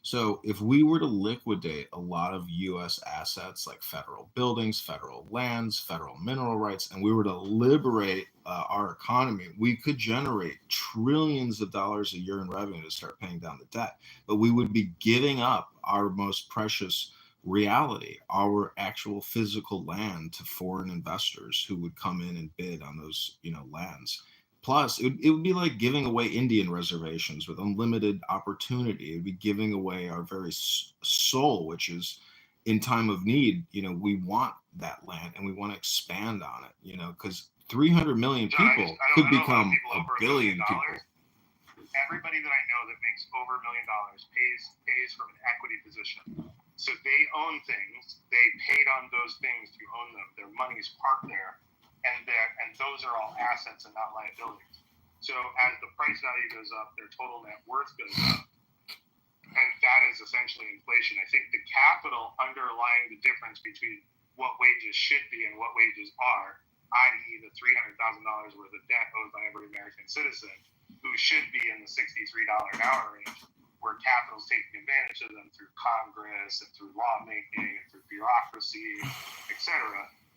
So if we were to liquidate a lot of U.S. assets like federal buildings, federal lands, federal mineral rights, and we were to liberate our economy, we could generate trillions of dollars a year in revenue to start paying down the debt. But we would be giving up our most precious reality, our actual physical land, to foreign investors who would come in and bid on those, lands. Plus, it would be like giving away Indian reservations with unlimited opportunity. It would be giving away our very soul, which is in time of need. We want that land and we want to expand on it, because 300 million John, people I could don't know become people a over $1 billion million. people. Everybody that I know that makes over $1 million pays from an equity position. So they own things. They paid on those things to own them. Their money's parked there, and those are all assets and not liabilities. So as the price value goes up, their total net worth goes up, and that is essentially inflation. I think the capital underlying the difference between what wages should be and what wages are, i.e., the $300,000 worth of debt owed by every American citizen, who should be in the $63 an hour range, where capital's taking advantage of them through Congress and through lawmaking and through bureaucracy, etc.,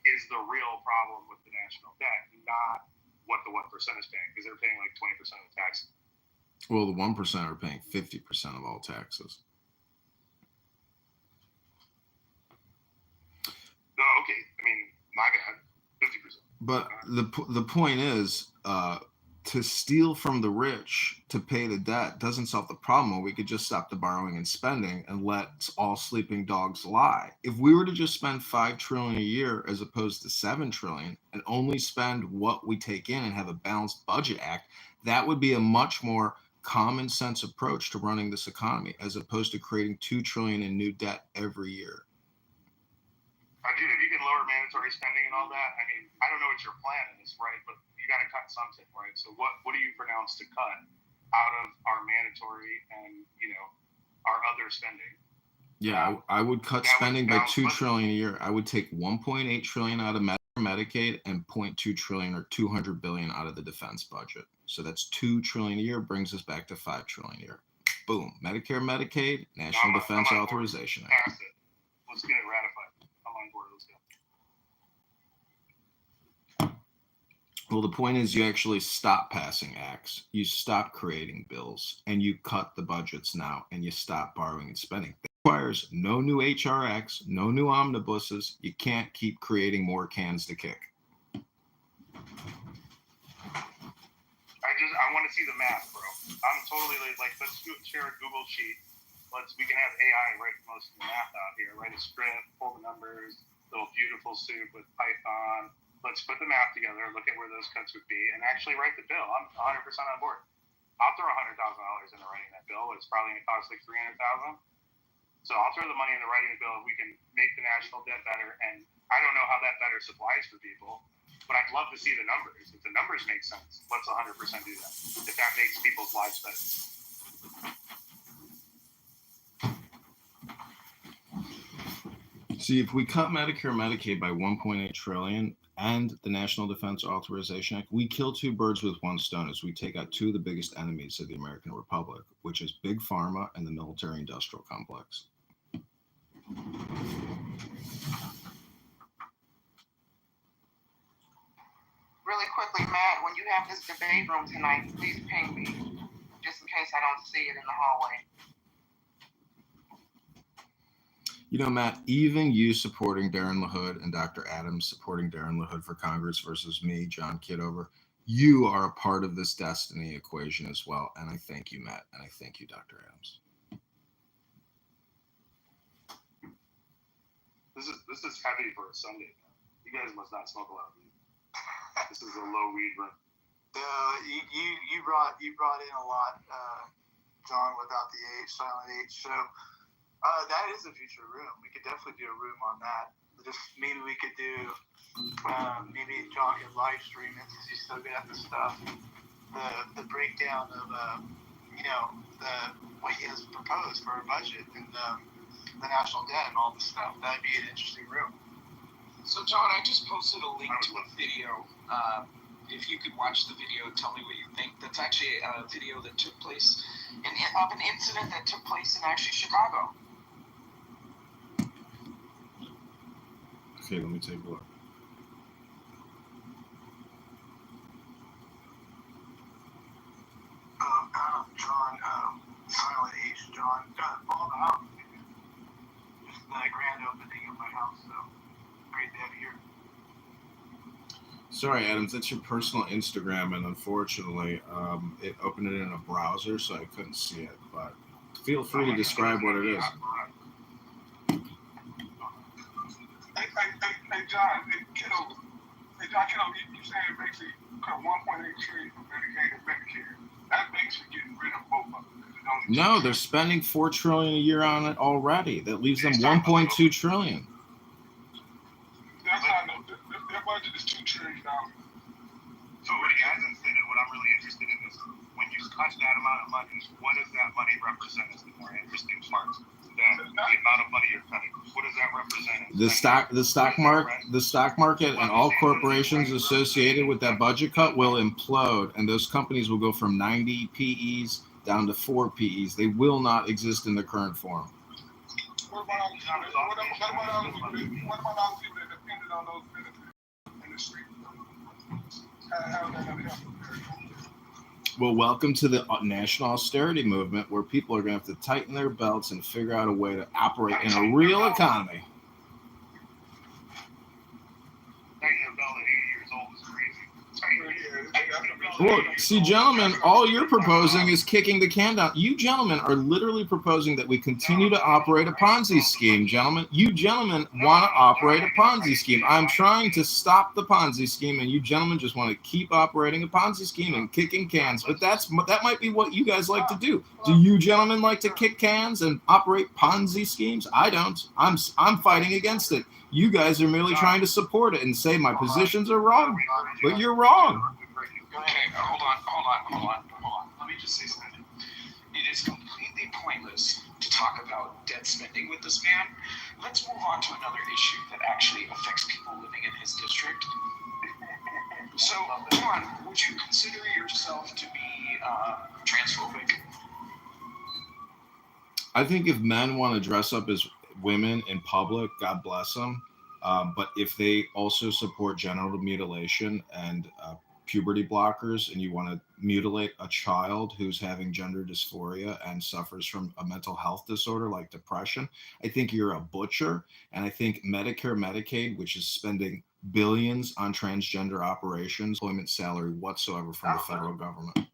is the real problem with the national debt, not what the 1% is paying, because they're paying like 20% of the taxes. Well, the 1% are paying 50% of all taxes. No, okay. I mean, MAGA had 50%. But the point is, to steal from the rich to pay the debt doesn't solve the problem. We could just stop the borrowing and spending and let all sleeping dogs lie. If we were to just spend $5 trillion a year as opposed to $7 trillion and only spend what we take in and have a balanced budget act, that would be a much more common sense approach to running this economy, as opposed to creating $2 trillion in new debt every year. Dude, if you can lower mandatory spending and all that, I mean, I don't know what your plan is, right? But you got to cut something, right? So what do you pronounce to cut out of our mandatory and, our other spending? Yeah, I would cut spending by $2 trillion a year. I would take $1.8 trillion out of Medicaid and $0.2 trillion or $200 billion out of the defense budget. So that's $2 trillion a year, brings us back to $5 trillion a year. Boom. Medicare, Medicaid, National Defense Authorization Act. Pass it. Let's get it ratified. I'm on board. Let's go. Well, the point is you actually stop passing acts, you stop creating bills, and you cut the budgets now, and you stop borrowing and spending. That requires no new HR acts, no new omnibuses. You can't keep creating more cans to kick. I want to see the math, bro. I'm totally like, let's share a Google sheet. We can have AI write most of the math out here. Write a script, pull the numbers, little beautiful soup with Python. Let's put the math together, look at where those cuts would be, and actually write the bill. I'm 100% on board. I'll throw $100,000 into writing that bill. It's probably going to cost like $300,000. So I'll throw the money into writing the bill if we can make the national debt better. And I don't know how that better supplies for people, but I'd love to see the numbers. If the numbers make sense, let's 100% do that. If that makes people's lives better. See, if we cut Medicare and Medicaid by $1.8 trillion and the National Defense Authorization Act, we kill two birds with one stone as we take out two of the biggest enemies of the American Republic, which is Big Pharma and the military-industrial complex. Really quickly, Matt, when you have this debate room tonight, please ping me, just in case I don't see it in the hallway. Matt, even you supporting Darren LaHood and Dr. Adams supporting Darren LaHood for Congress versus me, John Kitover, you are a part of this destiny equation as well. And I thank you, Matt. And I thank you, Dr. Adams. This is heavy for a Sunday. You guys must not smoke a lot of weed. This is a low weed room. You brought in a lot, John, without the silent H. So that is a future room. We could definitely do a room on that. Just maybe we could do. Maybe John could live stream it since he's still good at the stuff. The breakdown of what he has proposed for a budget, and the national debt and all this stuff. That'd be an interesting room. So, John, I just posted a link to a video. If you could watch the video, tell me what you think. That's actually a video that took place of an incident that took place in actually Chicago. Okay, let me take a look. John, Silent H. John, all the house. Just the grand opening of my house, so great to have you here. Sorry, Adams, that's your personal Instagram, and unfortunately, it opened it in a browser, so I couldn't see it. But feel free to describe what it is. Hey, John, Kitover. Hey, John, Kitover, you saying basically cut 1.8 trillion from Medicaid and Medicare. That basically getting rid of both of them. No, they're spending $4 trillion a year on it already. That leaves them 1.2 trillion. That's how I know. Their budget is $2 trillion. So what he hasn't said, and what I'm really interested in is when you cut that amount of money, what does that money represent as the more interesting part? The amount of money you're cutting. What does that represent? The stock market and all corporations associated with that budget cut will implode, and those companies will go from 90 PEs down to 4 PEs. They will not exist in the current form. What about all the people that depended on those benefits in the street? How is that going to help? Well, welcome to the national austerity movement, where people are going to have to tighten their belts and figure out a way to operate in a real economy. Tighten your belt at 80 years old is crazy. Well, see, gentlemen, all you're proposing is kicking the can down. You gentlemen are literally proposing that we continue to operate a Ponzi scheme, gentlemen. You gentlemen want to operate a Ponzi scheme. I'm trying to stop the Ponzi scheme, and you gentlemen just want to keep operating a Ponzi scheme and kicking cans. But that might be what you guys like to do. Do you gentlemen like to kick cans and operate Ponzi schemes? I don't. I'm fighting against it. You guys are merely trying to support it and say my positions are wrong, but you're wrong. Okay, hold on. Let me just say something. It is completely pointless to talk about debt spending with this man. Let's move on to another issue that actually affects people living in his district. So, John, would you consider yourself to be transphobic? I think if men want to dress up as women in public, God bless them. But if they also support genital mutilation and puberty blockers, and you want to mutilate a child who's having gender dysphoria and suffers from a mental health disorder like depression, I think you're a butcher. And I think Medicare, Medicaid, which is spending billions on transgender operations, employment salary whatsoever from the federal government.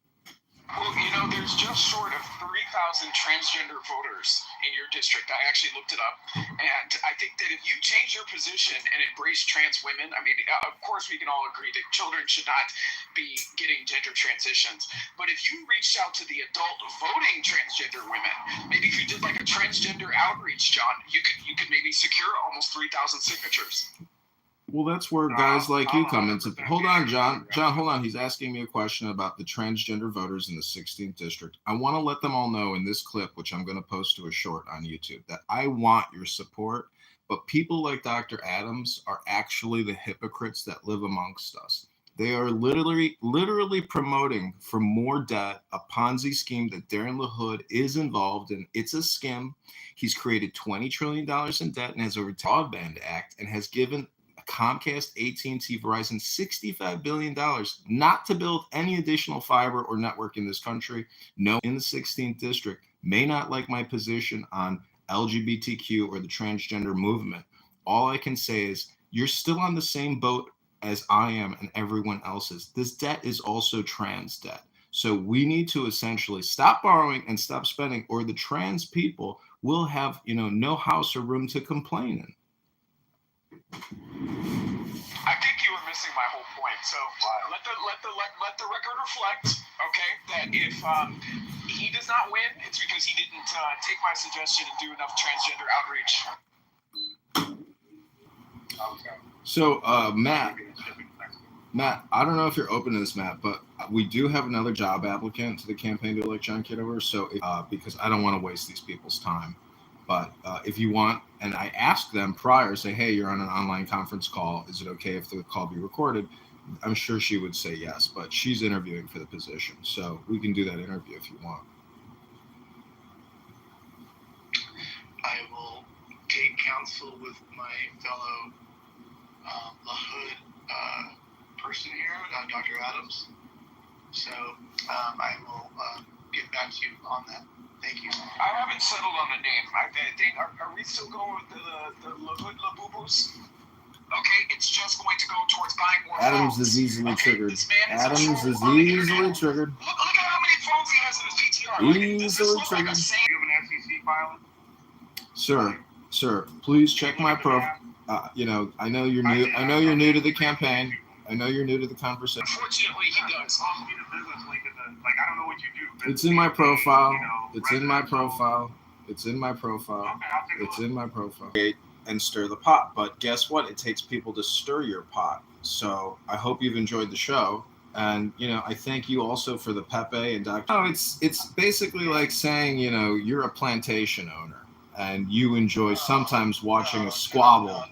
Well, there's just short of 3,000 transgender voters in your district. I actually looked it up. And I think that if you change your position and embrace trans women, I mean, of course, we can all agree that children should not be getting gender transitions. But if you reached out to the adult voting transgender women, maybe if you did like a transgender outreach, John, you could maybe secure almost 3,000 signatures. Well, that's where guys like you come into. Hold on, John. John, hold on. He's asking me a question about the transgender voters in the 16th district. I want to let them all know in this clip, which I'm going to post to a short on YouTube, that I want your support. But people like Dr. Adams are actually the hypocrites that live amongst us. They are literally promoting for more debt, a Ponzi scheme that Darren LaHood is involved in. It's a scam. He's created $20 trillion in debt and has a Broadband Act and has given Comcast, AT&T, Verizon, $65 billion not to build any additional fiber or network in this country. No, in the 16th district may not like my position on LGBTQ or the transgender movement. All I can say is you're still on the same boat as I am and everyone else is. This debt is also trans debt. So we need to essentially stop borrowing and stop spending, or the trans people will have, no house or room to complain in. I think you were missing my whole point. So let the record reflect, okay, that if he does not win, it's because he didn't take my suggestion and do enough transgender outreach. Okay. So Matt, I don't know if you're open to this, Matt, but we do have another job applicant to the campaign to elect John Kitover. So because I don't want to waste these people's time. But if you want, and I ask them prior, say, hey, you're on an online conference call. Is it okay if the call be recorded? I'm sure she would say yes, but she's interviewing for the position. So we can do that interview if you want. I will take counsel with my fellow La Hood person here, Dr. Adams. So I will get back to you on that. Thank you. I haven't settled on a name. I think are we still going with the La Hood La Boo-Boos? Okay, it's just going to go towards buying more Adams phones. is easily triggered. This man is Adams a troll is on the easily internet. triggered. Look at how many phones he has in his PTR. Like, does this Easily look like a triggered. same? Do you have an SEC filing? Sir, please check my profile. I know you're new. I know you're new to the campaign. I know you're new to the conversation. Unfortunately, he does. I'll give you the business link in the, like, I don't know what you do. But It's in my profile. you know, It's in my residential. profile. It's in my profile. Okay, I'll take a It's look. in my profile. And stir the pot. But guess what? It takes people to stir your pot. So I hope you've enjoyed the show. And I thank you also for the Pepe and Dr. No, it's basically like saying, you're a plantation owner and you enjoy sometimes watching a squabble. No.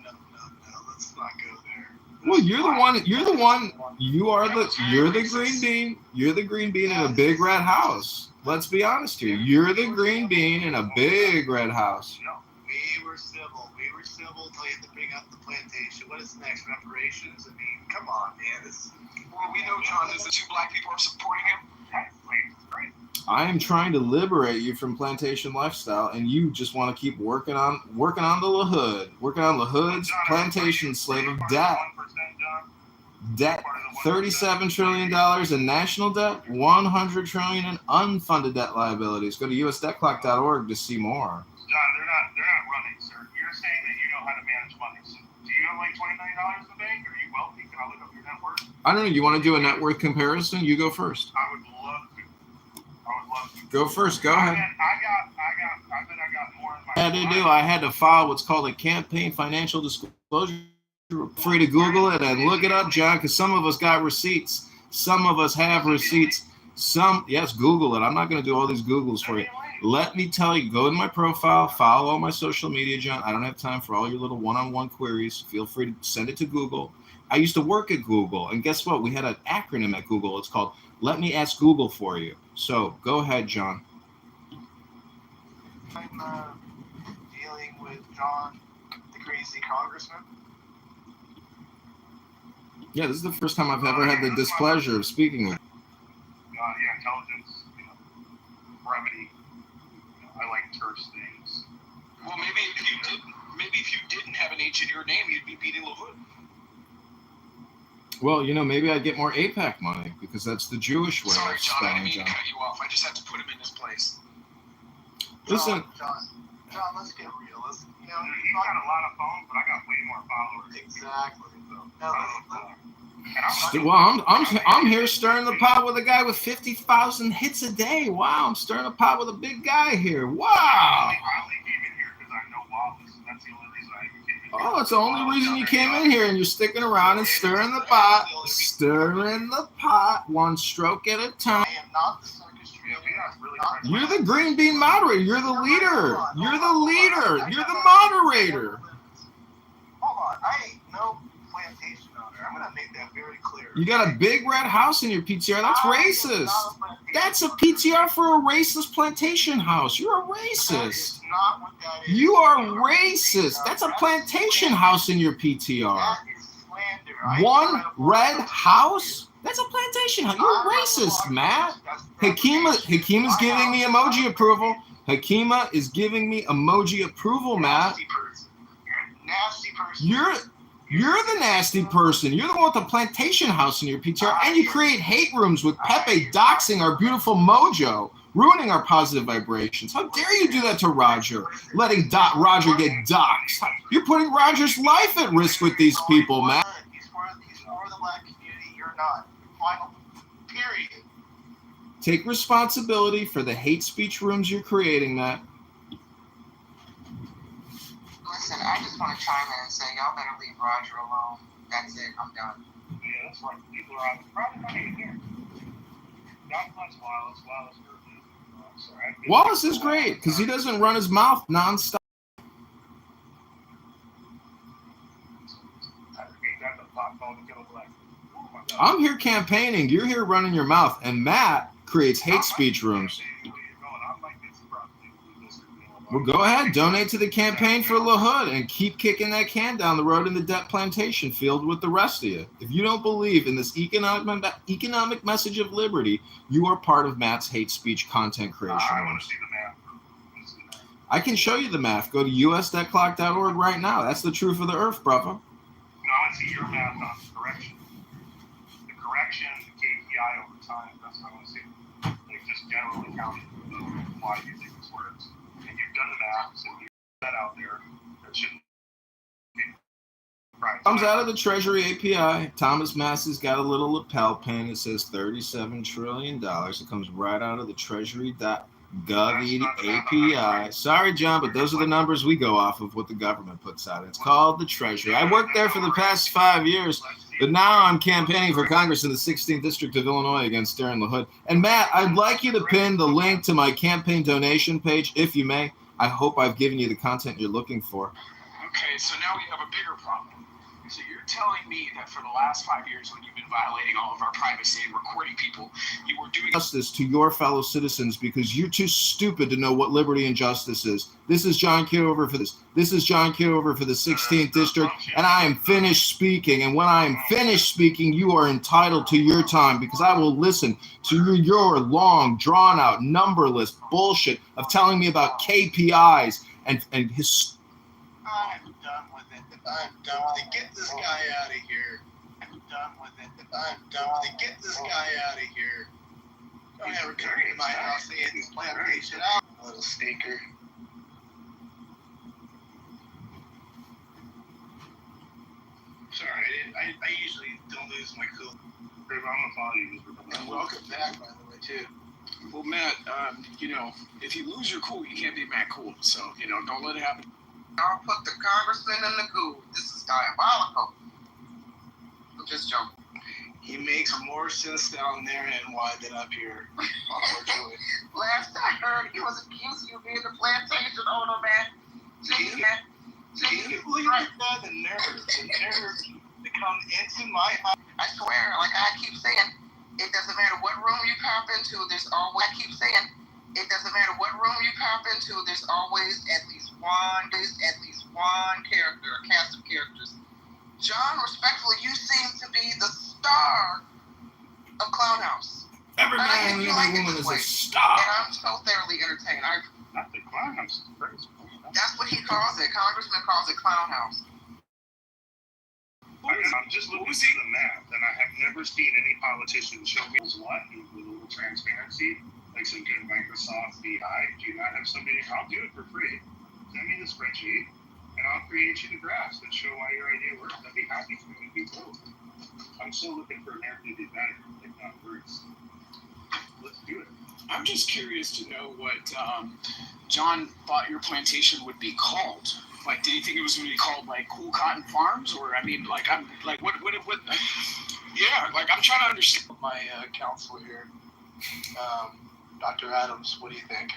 Let's not go there. Well, you're the one. You're the green bean. You're the green bean in a big red house. Let's be honest here. You're the green bean in a big red house. We were civil. Until you had to bring up the plantation. What is next? Reparations? I mean, come on, man. Well, we know, John, that the two black people are supporting him. That's great. I am trying to liberate you from plantation lifestyle, and you just want to keep working on the La Hood, working on La Hood's plantation slave of debt. 1%, John. Debt, $37 trillion in national debt, $100 trillion in unfunded debt liabilities. Go to usdebtclock.org to see more. John, they're not running, sir. You're saying that you know how to manage money. So do you have like $20 million in the bank? Are you wealthy? Can I look up your net worth? I don't know. You want to do a net worth comparison? You go first. I would love to. Go first. Go ahead. I bet I got more in my I had to file what's called a campaign financial disclosure. Free to Google it and look it up, John, because some of us got receipts. Some of us have receipts. Yes, Google it. I'm not going to do all these Googles for you. Let me tell you, go to my profile, follow all my social media, John. I don't have time for all your little one-on-one queries. Feel free to send it to Google. I used to work at Google, and guess what? We had an acronym at Google. It's called Let Me Ask Google For You. So go ahead, John. I'm dealing with John, the crazy congressman. Yeah, this is the first time I've ever had the displeasure of speaking with you. intelligence, brevity. I like terse things. Well, maybe if you didn't have an H in your name, you'd be beating La Hood. Well, maybe I'd get more APAC money because that's the Jewish way Sorry, of John, I didn't spelling mean to John. cut you off. I just had to put him in his place. Listen, John, let's get real. He's got a lot of phones, but I got way more followers. Exactly. well, I'm here stirring the pot with a guy with 50,000 hits a day. Wow, I'm stirring the pot with a big guy here. Wow. I only came in here because I know Wallace. That's the only reason I even came in here. Oh, it's the only reason you came in here, and you're sticking around and stirring the pot, one stroke at a time. I am not the circus trio. You're the green bean moderator. You're the leader. You're the leader. You're the moderator. Hold on. I ain't no plantation owner. I'm going to make that very clear. You got a big red house in your PTR. That's racist. That's a PTR for a racist plantation house. You're a racist. Not what that is. You are racist. That's a plantation house in your PTR. That is slander. One red house? That's a plantation house. You're a racist, Matt. Hakima's giving me emoji approval. Hakima is giving me emoji approval, Matt. Nasty person. You're the nasty person. You're the one with the plantation house in your PTR, and you create hate rooms with Pepe doxing our beautiful mojo, ruining our positive vibrations. How dare you do that to Roger, letting Roger get doxed? You're putting Roger's life at risk with these people, man. He's for the black community. You're not. Final. Period. Take responsibility for the hate speech rooms you're creating, Matt. Listen, I just want to chime in and say, y'all better leave Roger alone. That's it. I'm done. Yeah, that's right. People are probably not even here. God bless Wallace. Wallace is great because he doesn't run his mouth nonstop. phone and get elected. Oh my God. I'm here campaigning. You're here running your mouth. And Matt creates hate speech rooms. Well, go ahead. Donate to the campaign for LaHood and keep kicking that can down the road in the debt plantation field with the rest of you. If you don't believe in this economic message of liberty, you are part of Matt's hate speech content creation I want rooms. to see the math. I can show you the math. Go to usdebtclock.org right now. That's the truth of the earth, brother. No, I want to see your math on the correction. The correction, the KPI over time, that's what I want to see. Like just generally counting why you think this works. And you've done the math, so you put that out there. That shouldn't be right. Comes out of the Treasury API. Thomas Massey's got a little lapel pin. It says $37 trillion. It comes right out of the Treasury.gov API. Sorry, John, but those are the numbers we go off of what the government puts out. It's called the Treasury. I worked there for the past 5 years, but now I'm campaigning for Congress in the 16th District of Illinois against Darren LaHood. And Matt, I'd like you to pin the link to my campaign donation page, if you may. I hope I've given you the content you're looking for. Okay, so now we have a bigger problem. So you're telling me that for the last 5 years, when you've been violating all of our privacy and recording people, you were doing Justice to your fellow citizens because you're too stupid to know what liberty and justice is. This is John Kitover for this. This is John Kitover for the 16th District, and I am finished speaking. And when I am finished speaking, you are entitled to your time because I will listen to your long, drawn-out, numberless bullshit of telling me about KPIs and his. I'm done with it. I'm done with it. Get this guy out of here. I'm done with it. I'm done with it. Get this guy out of here. Don't ever come to my house and this plantation out. Little stinker. Sorry, I usually don't lose my cool. I'm gonna follow you. And welcome back, by the way, too. well, Matt. If you lose your cool, you can't be Matt Cool. So don't let it happen. I'll put the congressman in the goo. This is diabolical. I'm just joking. He makes more sense down there in NY than up here, unfortunately. Last I heard, he was accusing you of being the plantation owner, man. Can you believe that? The nerve to come into my house. I swear, like I keep saying, it doesn't matter what room you pop into, there's always, I keep saying, it doesn't matter what room you pop into, there's always at least one character, a cast of characters. John, respectfully, you seem to be the star of Clown House. Every man and every woman is a star. And I'm so thoroughly entertained. Not the Clown House. That's what he calls it. Congressman calls it Clown House. I'm just looking at the math, and I have never seen any politician show me what with a little transparency, like some good Microsoft BI. Do you not have somebody? I'll do it for free. Send me the spreadsheet, and I'll create you the graphs that show why your idea works. I'd be happy to do both. I'm still looking for America to be better, if not worse. Let's do it. I'm just curious to know what John thought your plantation would be called. Like, did he think it was going to be called like Cool Cotton Farms, or I mean, like I'm like what? Yeah, like I'm trying to understand. My counsel here, Dr. Adams, what do you think?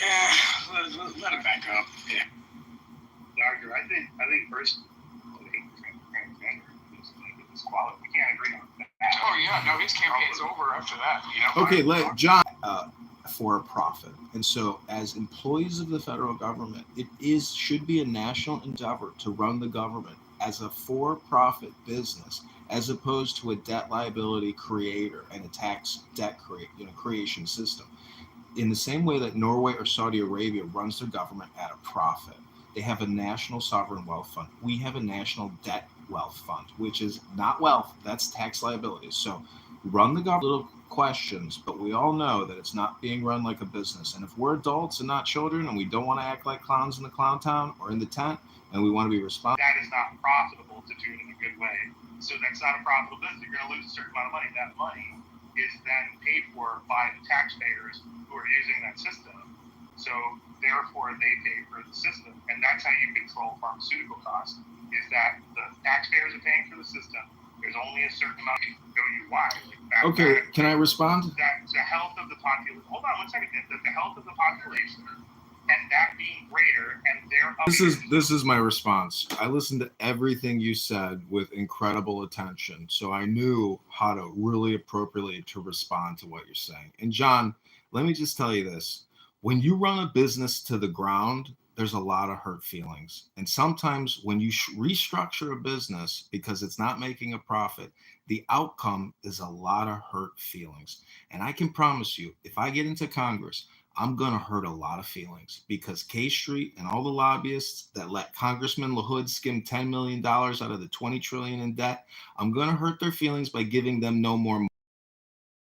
Yeah, let him back up. Yeah. Doctor, I think first, transgender is quality. We can't agree on that. Oh yeah, no, his campaign's over after that. Okay, let John for a profit, and so as employees of the federal government, it should be a national endeavor to run the government as a for-profit business, as opposed to a debt liability creator and a tax debt creation system. In the same way that Norway or Saudi Arabia runs their government at a profit, they have a national sovereign wealth fund. We have a national debt wealth fund, which is not wealth, that's tax liabilities. So run the government. Little questions, but we all know that it's not being run like a business. And if we're adults and not children, and we don't want to act like clowns in the clown town or in the tent, and we want to be responsible. That is not profitable to do it in a good way. So that's not a profitable business. You're going to lose a certain amount of money. That money is then paid for by the taxpayers who are using that system. So therefore, they pay for the system. And that's how you control pharmaceutical costs, is that the taxpayers are paying for the system. There's only a certain amount to go you why. Okay, can I respond? That the health of the population. Hold on one second. The health of the population and that being greater, and their This is my response. I listened to everything you said with incredible attention, so I knew how to really appropriately to respond to what you're saying. And John, let me just tell you this. When you run a business to the ground, there's a lot of hurt feelings. And sometimes when you restructure a business because it's not making a profit, the outcome is a lot of hurt feelings. And I can promise you, if I get into Congress, I'm going to hurt a lot of feelings because K Street and all the lobbyists that let Congressman LaHood skim $10 million out of the $20 trillion in debt, I'm going to hurt their feelings by giving them no more money.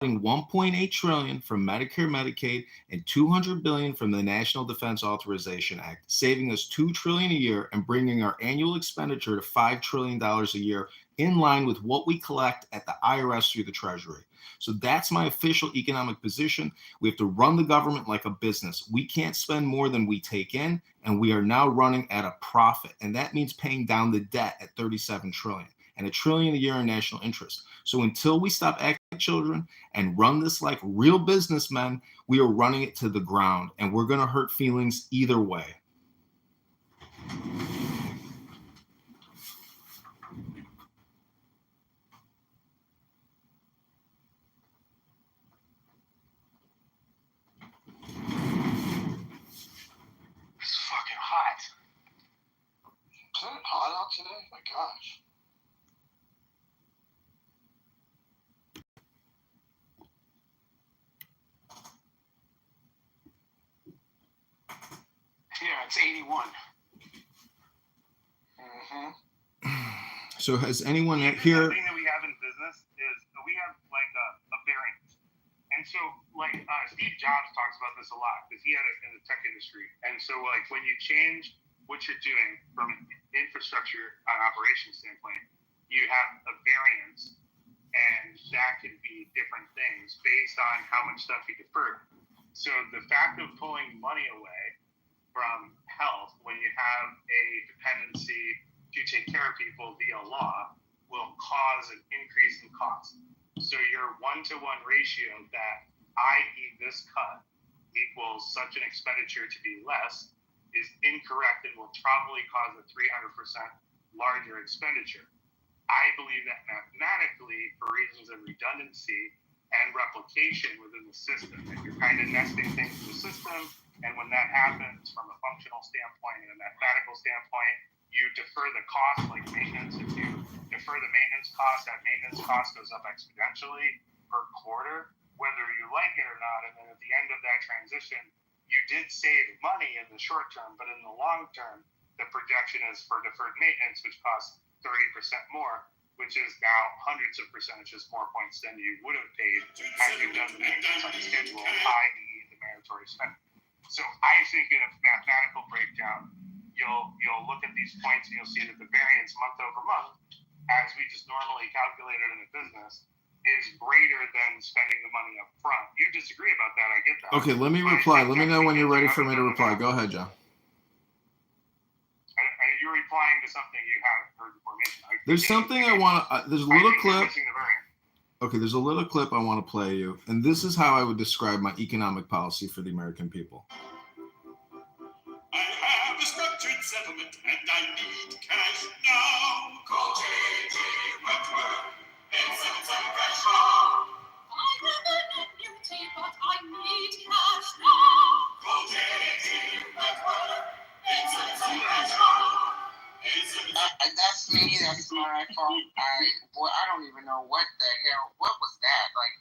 1.8 trillion from Medicare, Medicaid, and 200 billion from the National Defense Authorization Act, saving us 2 trillion a year and bringing our annual expenditure to $5 trillion a year, in line with what we collect at the IRS through the Treasury. So that's my official economic position. We have to run the government like a business. We can't spend more than we take in, and we are now running at a profit. And that means paying down the debt at 37 trillion and $1 trillion a year in national interest. So until we stop acting like children and run this like real businessmen, we are running it to the ground, and we're going to hurt feelings either way. It's fucking hot. Is it hot out today? My gosh. Yeah, it's 81. Mm-hmm. So has anyone The here? thing that we have in business is we have like a variance. And so like Steve Jobs talks about this a lot because he had it in the tech industry. And so like when you change what you're doing from an infrastructure and operations standpoint, you have a variance, and that can be different things based on how much stuff you defer. So the fact of pulling money away from health when you have a dependency to take care of people via law will cause an increase in cost. So your 1-to-1 ratio that i.e. this cut equals such an expenditure to be less is incorrect and will probably cause a 300% larger expenditure. I believe that mathematically, for reasons of redundancy and replication within the system, that you're kind of nesting things in the system, and when that happens from a functional standpoint and a mathematical standpoint, you defer the cost like maintenance. If you defer the maintenance cost, that maintenance cost goes up exponentially per quarter, whether you like it or not. And then at the end of that transition, you did save money in the short term, but in the long term, the projection is for deferred maintenance, which costs 30% more, which is now hundreds of percentages more points than you would have paid had you done the maintenance on the schedule, i.e. the mandatory spending. So I think in a mathematical breakdown, you'll look at these points and you'll see that the variance month over month, as we just normally calculate it in a business, is greater than spending the money up front. You disagree about that, I get that. Okay, let me reply. Let me know when you're ready for me to reply. Go ahead, John. You're replying to something you haven't heard before. There's something I want to. There's a little clip. The Okay, there's a little clip I want to play you, and this is how I would describe my economic policy for the American people. I have a structured settlement and I need cash now. Call JJ Wentworth. It's cash now. I have an annuity, but I need cash now. Call JJ Wentworth. It's cash now. That's me. That's my fault. I don't even know what the hell. What was that? Like,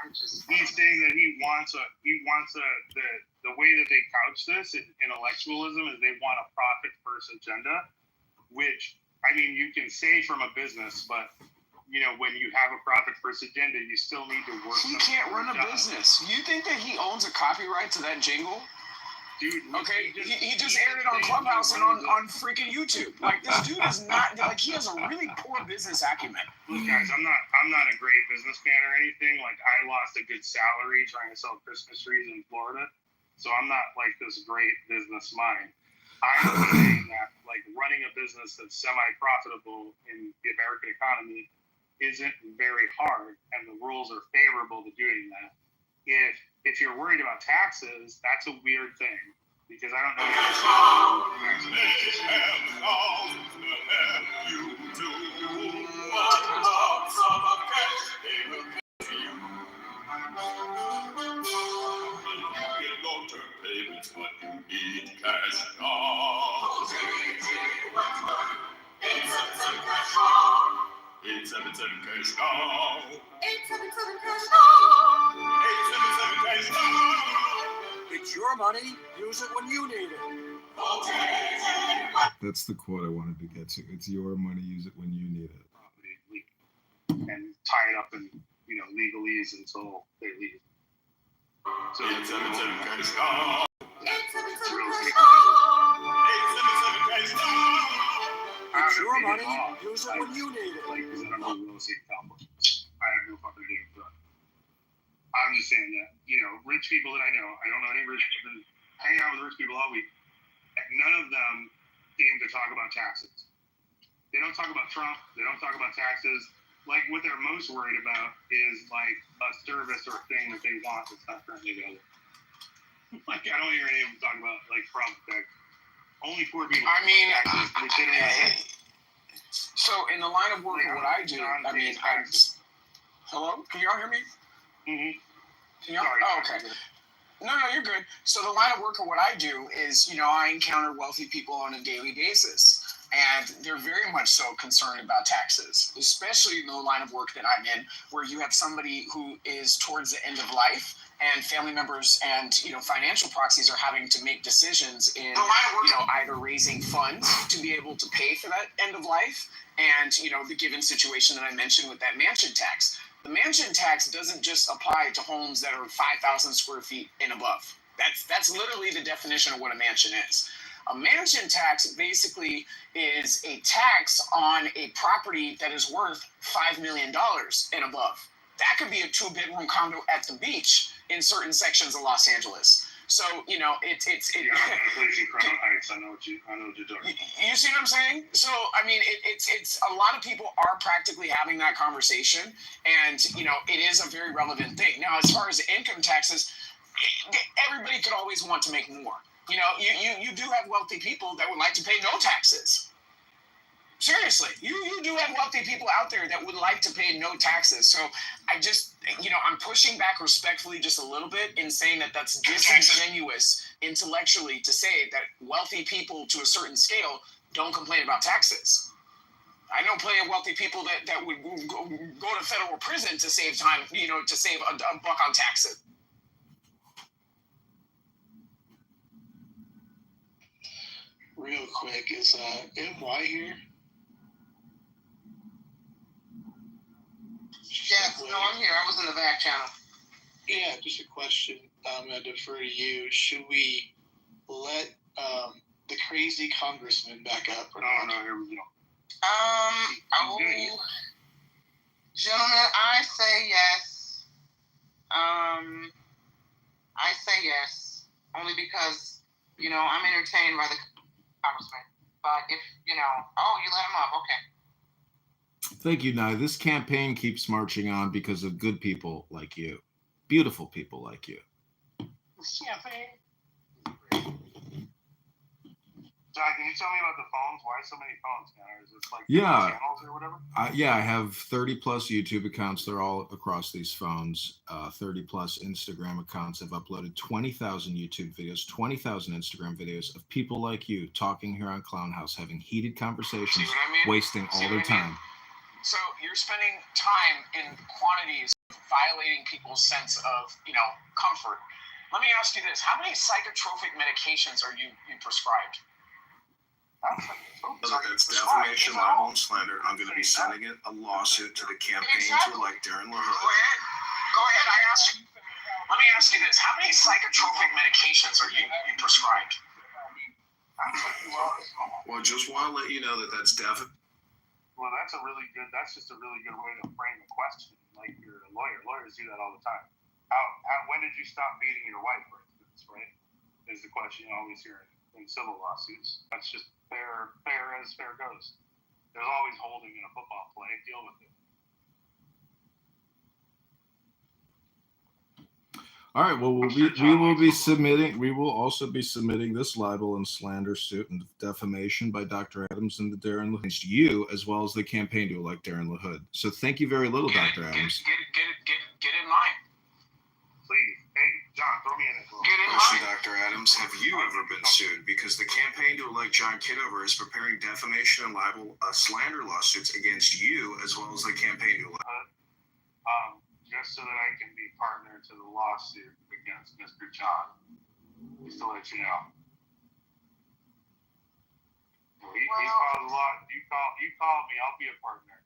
I'm just. He's saying that he wants the way that they couch this in intellectualism is they want a profit first agenda, which I mean you can say from a business, but you know when you have a profit first agenda, you still need to work. He can't run a business. You think that he owns a copyright to that jingle? Dude, okay, he just aired it on Clubhouse and on freaking YouTube. Like this dude is not like he has a really poor business acumen. Look, guys, I'm not a great businessman or anything. Like I lost a good salary trying to sell Christmas trees in Florida, so I'm not like this great business mind. I'm saying that like running a business that's semi-profitable in the American economy isn't very hard, and the rules are favorable to doing that. If you're worried about taxes, that's a weird thing. because I don't know. Long-term payments, but you need cash now. 877 cash now. 877 cash now. 877 cash now. 877 cash now. It's your money. Use it when you need it. That's the quote I wanted to get to. It's your money, use it when you need it. And tie it up in legalese until they leave. So 877 cash now. 877 really cash now. 877 cash now. It's your money. Use it when you need it. Like, because I don't know real estate company. I have no fucking idea. But I'm just saying that, rich people that I know, I don't know any rich people, hanging out with rich people all week, none of them seem to talk about taxes. They don't talk about Trump. They don't talk about taxes. Like, what they're most worried about is, like, a service or a thing that they want that's not currently available. Like, I don't hear any of them talk about, like, problem tax. Only poor people. I mean, taxes, which they don't have. so in the line of work of what I do, I mean, hello? Can y'all hear me? Mm-hmm. Can y'all? Oh, okay. No, you're good. So the line of work of what I do is, I encounter wealthy people on a daily basis. And they're very much so concerned about taxes, especially in the line of work that I'm in, where you have somebody who is towards the end of life and family members and, financial proxies are having to make decisions in, either raising funds to be able to pay for that end of life and, the given situation that I mentioned with that mansion tax. The mansion tax doesn't just apply to homes that are 5,000 square feet and above. That's literally the definition of what a mansion is. A mansion tax basically is a tax on a property that is worth $5 million and above. That could be a 2-bedroom condo at the beach in certain sections of Los Angeles. So, it's Yeah, I'm in a place in Crown Heights. I know what you're doing. You see what I'm saying? So, I mean, it's a lot of people are practically having that conversation, and it is a very relevant thing. Now, as far as income taxes, everybody could always want to make more. You do have wealthy people that would like to pay no taxes. Seriously, you do have wealthy people out there that would like to pay no taxes. So I just, I'm pushing back respectfully just a little bit in saying that that's disingenuous intellectually to say that wealthy people to a certain scale don't complain about taxes. I know plenty of wealthy people that would go to federal prison to save time, to save a buck on taxes. Real quick, is MY here? Yes, no, I'm here. I was in the back channel. Yeah, just a question. I'm going to defer to you. Should we let the crazy congressman back up or not? No, here we go. Gentlemen, I say yes. I say yes, only because, I'm entertained by the congressman. But if, you let him up, okay. Thank you, Nye. This campaign keeps marching on because of good people like you. Beautiful people like you. This campaign. John, can you tell me about the phones? Why so many phones now? Is it like channels or whatever? I have 30 plus YouTube accounts. They're all across these phones. 30 plus Instagram accounts. I've uploaded 20,000 YouTube videos, 20,000 Instagram videos of people like you talking here on Clown House, having heated conversations, wasting all their time. So you're spending time in quantities violating people's sense of, comfort. Let me ask you this. How many psychotropic medications are you prescribed? That's defamation, libel, and slander. I'm going to be sending a lawsuit to the campaign to elect Darren LaHood. Go ahead. Let me ask you this. How many psychotropic medications are you prescribed? Well, just want to let you know that's defamation. Well, that's just a really good way to frame the question. Like, you're a lawyer. Lawyers do that all the time. When did you stop beating your wife, for instance, right? Is the question you always hear in civil lawsuits. That's just fair as fair goes. There's always holding in a football play. Deal with it. All right. Well, we will also be submitting this libel and slander suit and defamation by Dr. Adams and the Darren against you, as well as the campaign to elect Darren LaHood. So thank you very little, Dr. Adams. Get in line. Please. Hey, John, throw me in as well. Get in Question, line. Dr. Adams, have you ever been sued? Because the campaign to elect John Kitover is preparing defamation and libel slander lawsuits against you, as well as the campaign to elect. Just so that I can be partner to the lawsuit against Mr. John. Just to let you know. Well, he called a lot. You call me. I'll be a partner.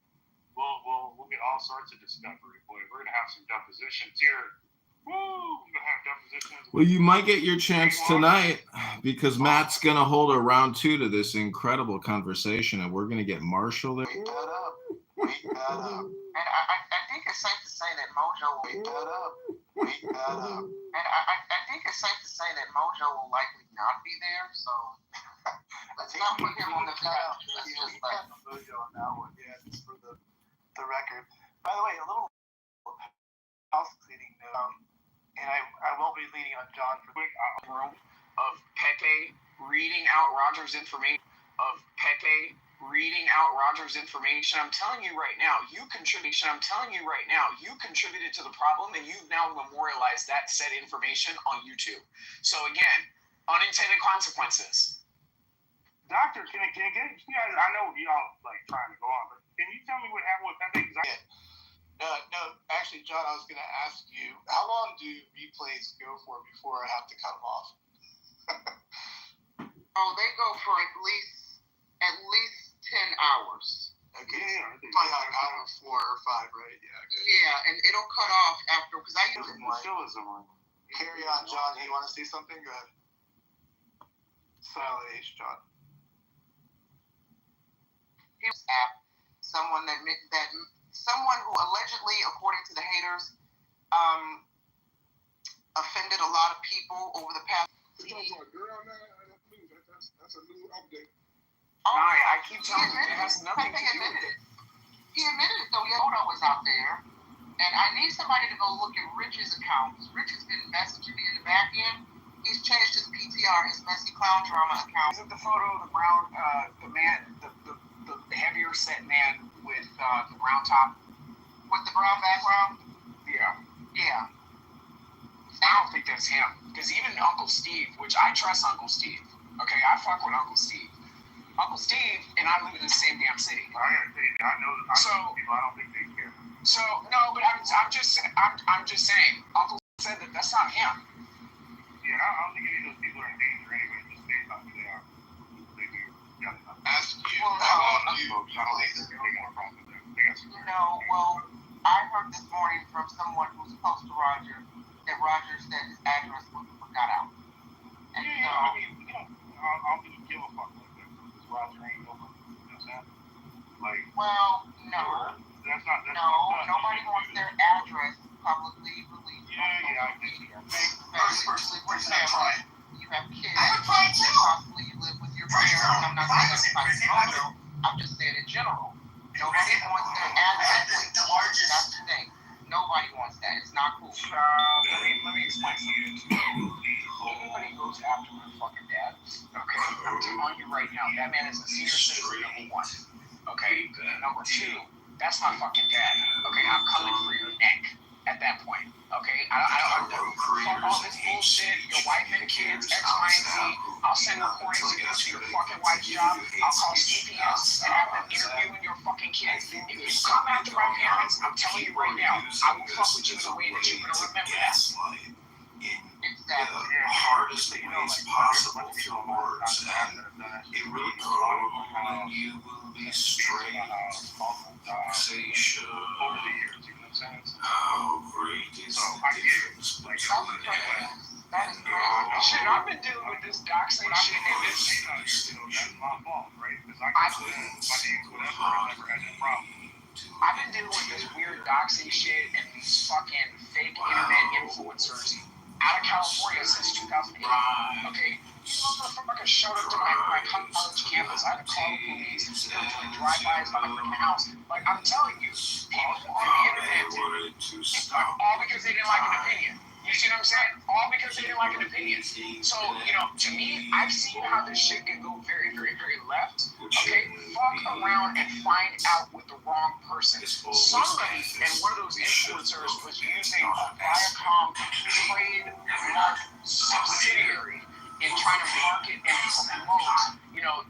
We'll get all sorts of discovery, boy. We're gonna have some depositions here. Woo! We're gonna have depositions. Well, you might get your chance tonight because Matt's gonna hold a round 2 to this incredible conversation, and we're gonna get Marshall there. Wake that up. Wake that up. And I think it's safe to say that Mojo will Wake that up. Wake that up. And I think it's safe to say that Mojo will likely not be there, so let's not put him on the ground. Let's just like Mojo on that one, yeah, just for the record. By the way, a little house cleaning note, and I won't be leaning on John for quick Room of Pepe reading out Roger's information. I'm telling you right now, you contributed to the problem, and you've now memorialized that said information on YouTube. So again, unintended consequences. Doctor, can I get you guys? I know y'all like trying to go on, but can you tell me what happened with Pepe? No, actually, John, I was going to ask you, how long do replays go for before I have to cut them off? oh, they go for at least 10 hours. Okay, Yeah, so probably like hour 4 or 5, right? Yeah. Okay. Yeah, and it'll cut off after because I use it Carry on, John. You want to say something? Go ahead. Silent H, John. app, someone who allegedly, according to the haters, offended a lot of people over the past. That's a new update. Oh, I keep telling you, it has nothing to do with it. He admitted it though. Yoda was out there, and I need somebody to go look at Rich's account. Rich has been messaging me in the back end. He's changed his PTR, his messy clown drama account. Isn't the photo of the brown, the heavier set man with the brown top? With the brown background? Yeah. Yeah. I don't think that's him. Because even Uncle Steve, which I trust Uncle Steve. Okay, I fuck with Uncle Steve. Uncle Steve and I live in the same damn city. I know people. I don't think they care. So no, but I'm just saying. Uncle said that's not him. Yeah, I don't think any of those people are in danger anyway. Just based on who they are. They do. Yeah. Ask you. Well, I don't think they're more problem with them. They got some. I heard this morning from someone who's close to Roger that Roger said his address got out. And I mean, I'll just give a fuck like that because Roger ain't over. You know what I'm saying? Like. Well, no. That's not. Nobody wants their address publicly released. Yeah, I think. Especially for family. You have kids. Possibly you live with your parents. I'm not saying that's possible. I'm just saying in general. Nobody wants their address. That's the thing. Nobody wants that. It's not cool. Let me explain something. Everybody goes after my fucking dad. Okay, I'm telling you right now, that man is a senior citizen, number 1. Okay, number 2, that's my fucking dad. Okay, I'm coming for your neck at that point. Okay, I don't fuck all this bullshit. Your wife and kids, X, Y, and Z. I'll send recordings of you to your fucking wife's job. I'll call CPS and have them interviewing your fucking kids. If you come after my parents, I'm telling you right now, I will fuck with you in a way that you're gonna remember that. Exactly. The hardest ways possible through words, and it really when you will be straight, taxation. How great is the difference between Shit, I've been dealing with this doxing shit and this. I've been dealing with this weird doxing shit and these fucking fake internet influencers out of California since 2008. Okay, you motherfuckers showed up to my college campus. I had to call the police. They were doing drive-bys by my house. Like, I'm telling you, people on the internet, all because they didn't like an opinion. You You see what I'm saying? All because they didn't like an opinion. So, to me, I've seen how this shit can go very, very, very left. Okay? Fuck around and find out with the wrong person. Somebody, and one of those influencers was using a Viacom trademark subsidiary in trying to market and promote,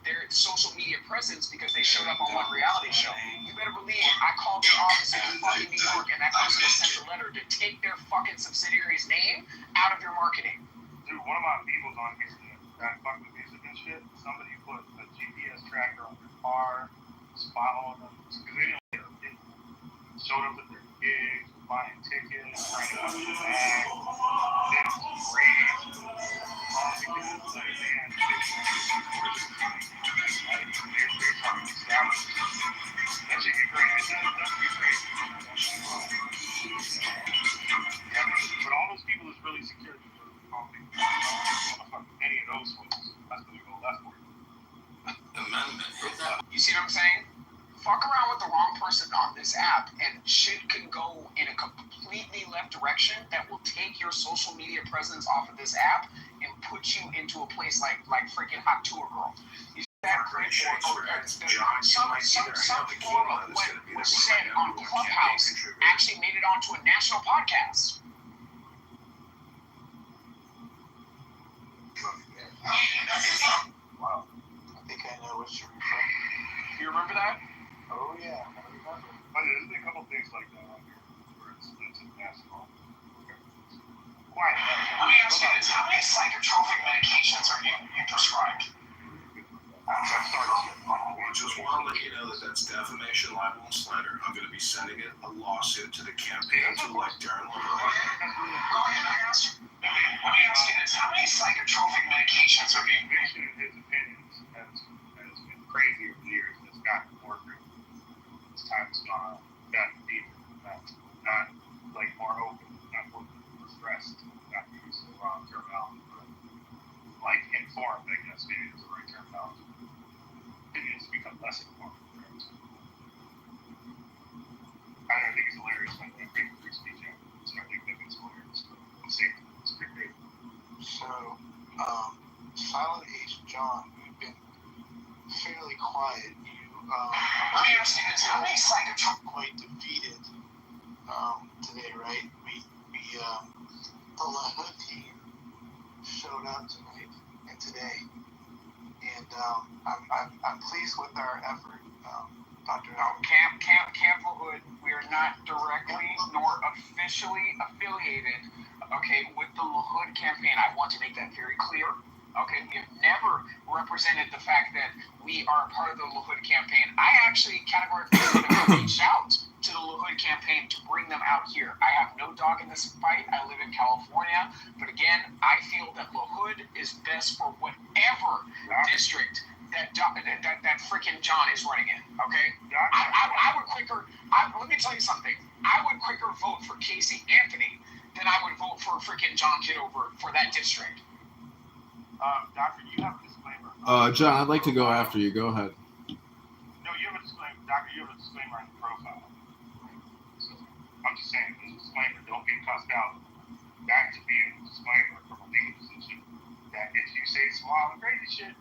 their social media presence because they showed up on one reality show. You better believe I called their office in fucking New York and that person has sent a letter to take their fucking subsidiary's name out of their marketing. Dude, one of my people's on here that fuck with music and shit, somebody put a GPS tracker on their car, was following them, because they didn't let them. Showed up at their gigs, buying tickets, bringing up the bag, they don't breathe. But all those people is really security. Any of those folks, that's gonna go left for you. You see what I'm saying? Fuck around with the wrong person on this app, and shit can go in a completely left direction that will take your social media presence off of this app and put you into a place like freaking Hot Tour Girl. You see that? Some form of what was said on Clubhouse actually made it onto a national podcast. Wow. I think I know what you're referring to. You remember that? Oh, yeah. I remember. But there's been a couple things like that on here where it's international. Quiet. Let me ask you this: how many psychotropic medications are you prescribed? I just want to let you know that that's defamation, libel, and slander. I'm going to be sending a lawsuit to the campaign to elect Darren Go ahead, I asked you. Let me ask you this: how many psychotropic medications are you? His opinions has been crazy over the years. It's gotten more real. As time has gone on, gotten deeper, not like more open, not more stressed, not to use the wrong terminology, but like informed, I guess maybe is the right terminology. Opinions become less informed. I don't think it's hilarious when they bring free speech out. So I think that it's hilarious. It's pretty great. So, Silent Agent John, you've been fairly quiet. Let me ask you this: how many psychotropic? Quite defeated today, right? The La Hood team showed up tonight and today, and I'm pleased with our effort, Dr. Camp La Hood, we are not directly nor officially affiliated, with the La Hood campaign. I want to make that very clear. Okay, we have never represented the fact that we are part of the La Hood campaign. I actually categorically reached out to the La Hood campaign to bring them out here. I have no dog in this fight. I live in California, but again, I feel that La Hood is best for whatever district that freaking John is running in. Okay, I would quicker. Let me tell you something. I would quicker vote for Casey Anthony than I would vote for freaking John Kitover for that district. Doctor, you have a disclaimer. John, I'd like to go after you. Go ahead. No, you have a disclaimer. Doctor, you have a disclaimer on your profile. So, I'm just saying, there's a disclaimer. Don't get cussed out. Back to being a disclaimer from a legal position. That if you say some wild and crazy shit,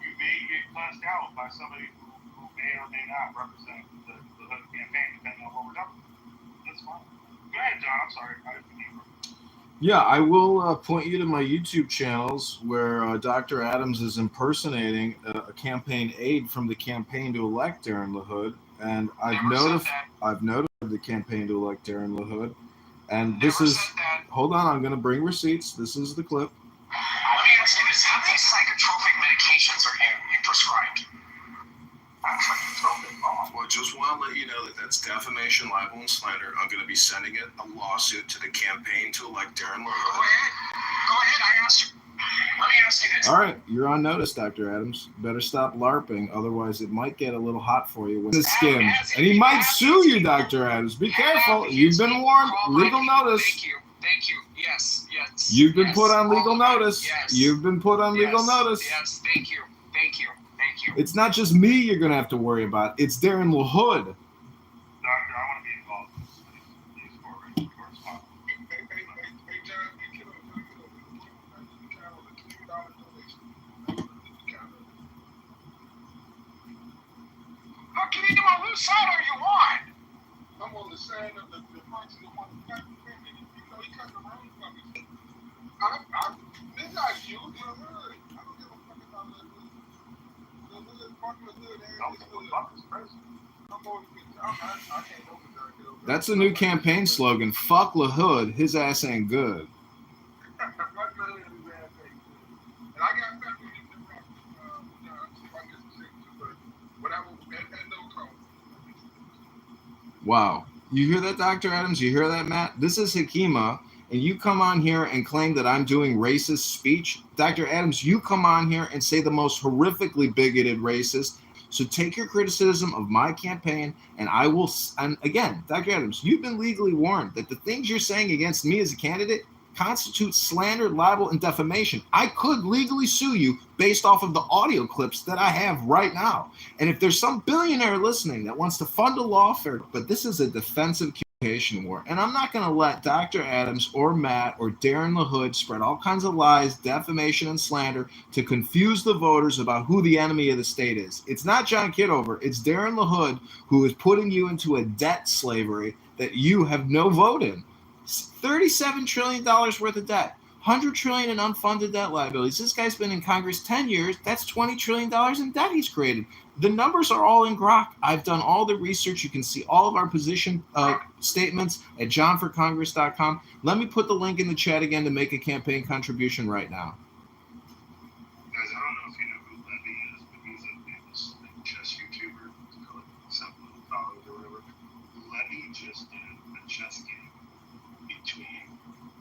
you may get cussed out by somebody who may or may not represent the Hood campaign, depending on what we're talking about. That's fine. Go ahead, John. I'm sorry. I didn't mean to. Yeah, I will point you to my YouTube channels where Dr. Adams is impersonating a campaign aide from the campaign to elect Darren La Hood, and I've notified the campaign to elect Darren La Hood, and this is. Hold on, I'm going to bring receipts. This is the clip. Let me ask you this: how many psychotropic medications are you prescribed? Well, just want to let you know that that's defamation, libel, and slander. I'm going to be sending a lawsuit to the campaign to elect Darren La Hood. Go ahead, I asked you. Let me ask you this. All right, you're on notice, Dr. Adams. Better stop LARPing, otherwise it might get a little hot for you with the skin. And he might sue you, Dr. Adams. Be careful. You've been warned. Legal notice. Thank you. Yes. You've been put on legal notice. You've been put on legal notice. Yes, thank you. It's not just me you're going to have to worry about. It's Darren La Hood. Doctor, I want to be involved in this. Please forward correspondence. Hey, John, Midnight you, the hood. I don't give a fuck about the hood. The hood, fuck the hood, and this hood. Fuck is crazy. I'm on the I can't go for that. That's a new campaign slogan. Fuck LaHood, his ass ain't good. Fuck the hood, his ass ain't good. And I got family in the rock. See if I get some signatures, but whatever, that no come. Wow. You hear that, Dr. Adams? You hear that, Matt? This is Hakima, and you come on here and claim that I'm doing racist speech. Dr. Adams, you come on here and say the most horrifically bigoted racist. So take your criticism of my campaign, and I will. And again, Dr. Adams, you've been legally warned that the things you're saying against me as a candidate constitute slander, libel, and defamation. I could legally sue you based off of the audio clips that I have right now. And if there's some billionaire listening that wants to fund a lawfare, but this is a defensive communication war, and I'm not going to let Dr. Adams or Matt or Darren LaHood spread all kinds of lies, defamation, and slander to confuse the voters about who the enemy of the state is. It's not John Kitover. It's Darren LaHood who is putting you into a debt slavery that you have no vote in. $37 trillion worth of debt, $100 trillion in unfunded debt liabilities. This guy's been in Congress 10 years. That's $20 trillion in debt he's created. The numbers are all in grok. I've done all the research. You can see all of our position statements at johnforcongress.com. Let me put the link in the chat again to make a campaign contribution right now. Guys, I don't know if you know who Levy is, but he's a famous chess YouTuber. He's called something followers or whatever. Levy just did a chess game between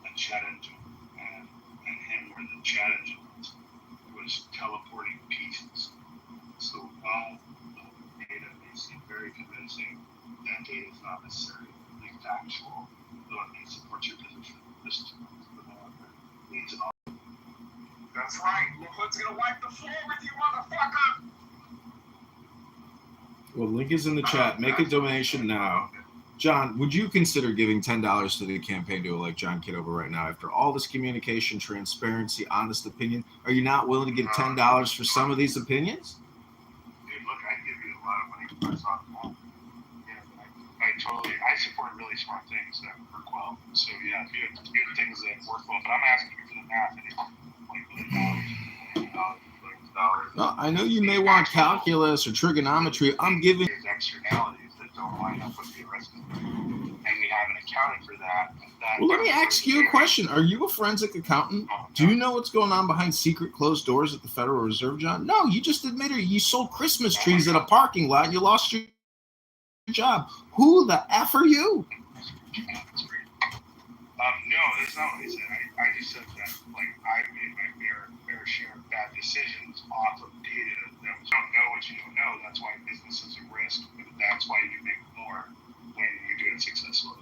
a chat engine and him, where the chat engine was teleporting pieces. So while the data may seem very convincing, that data is not necessarily factual, though it may support your position. Just to needs an That's right. LaHood's gonna wipe the floor with you, motherfucker. Well, link is in the chat. Make a donation now. John, would you consider giving $10 to the campaign to elect John Kitover right now after all this communication, transparency, honest opinion? Are you not willing to give $10 for some of these opinions? dude, look, I give you a lot of money for my softball. I support really smart things that work well. So yeah, if you have things that work well, but I'm asking you for the math anyway. No, I know you may want calculus or trigonometry. I'm giving There's externalities that don't line up with the arrest, and we haven't accounted for that. Well, let me ask you a question. Are you a forensic accountant? Do you know what's going on behind secret closed doors at the Federal Reserve, John? No, you just admitted you sold Christmas trees at a parking lot and you lost your job. Who the F are you? No, that's not what I said. I just said that I made my fair share of bad decisions off of data that you don't know what you don't know. That's why business is a risk. That's why you make more when you do it successfully.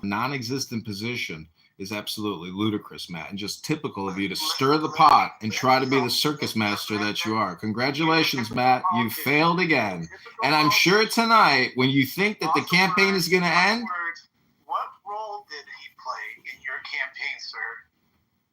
Non-existent position is absolutely ludicrous, Matt, and just typical of you to stir the pot and try to be the circus master that you are. Congratulations, Matt. You failed again. And I'm sure tonight, when you think that the campaign is going to end, What role did he play in your campaign, sir?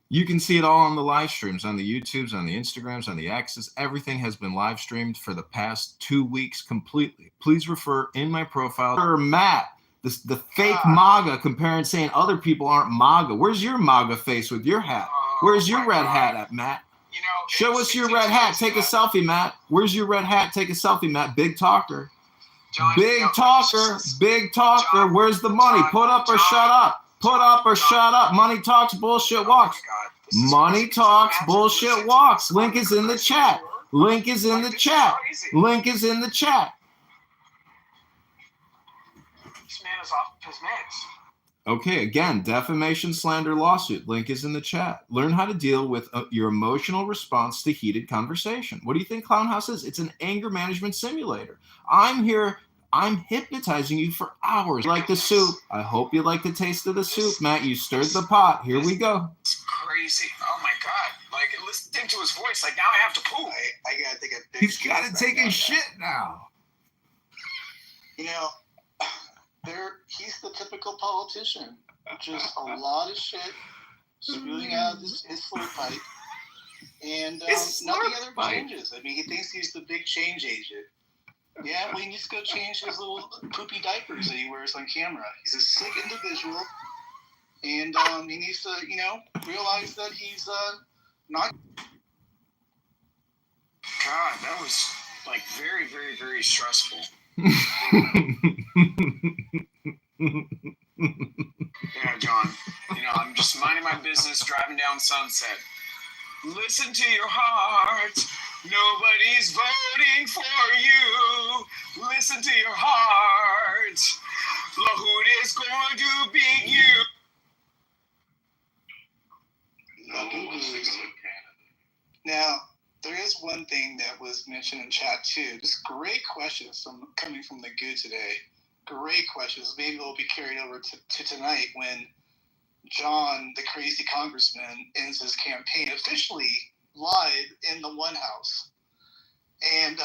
you can see it all on the live streams, on the YouTubes, on the Instagrams, on the X's. Everything has been live streamed for the past 2 weeks completely. Please refer in my profile. Matt, the fake MAGA comparing, saying other people aren't MAGA. Where's your MAGA face with your hat? Where's your red hat at, Matt? You know, Show us your red hat. Take a selfie, Matt. Where's your red hat? Take a selfie, Matt. Big talker. Big talker. Big talker. Where's the money? Put up or shut up. Put up or shut up. Money talks, bullshit walks. Money talks, bullshit walks. Link is in the chat. Link is in the chat. Link is in the chat. This man is off his meds. Okay, again, defamation, slander, lawsuit. Link is in the chat. Learn how to deal with your emotional response to heated conversation. What do you think Clown House is? It's an anger management simulator. I'm here. I'm hypnotizing you for hours. Like the soup. I hope you like the taste of the soup, Matt. You stirred the pot. Here we go. It's crazy. Oh my God. Listening to his voice, now I have to poop. I gotta take a big He's got to take a shit now. You know, he's the typical politician. Just a lot of shit spewing out of his slurp pipe. And nothing ever changes. I mean, he thinks he's the big change agent. Yeah, well, he needs to go change his little poopy diapers that he wears on camera. He's a sick individual, and he needs to, realize that he's not. God, that was like very, very, very stressful. Yeah, John. I'm just minding my business, driving down Sunset. Listen to your heart. Nobody's voting for you. Listen to your heart. Lahoud is going to beat you. Now, there is one thing that was mentioned in chat too. Just great questions coming from the goo today. Great questions. Maybe they'll be carried over to tonight when John, the crazy congressman, ends his campaign officially live in the One House. And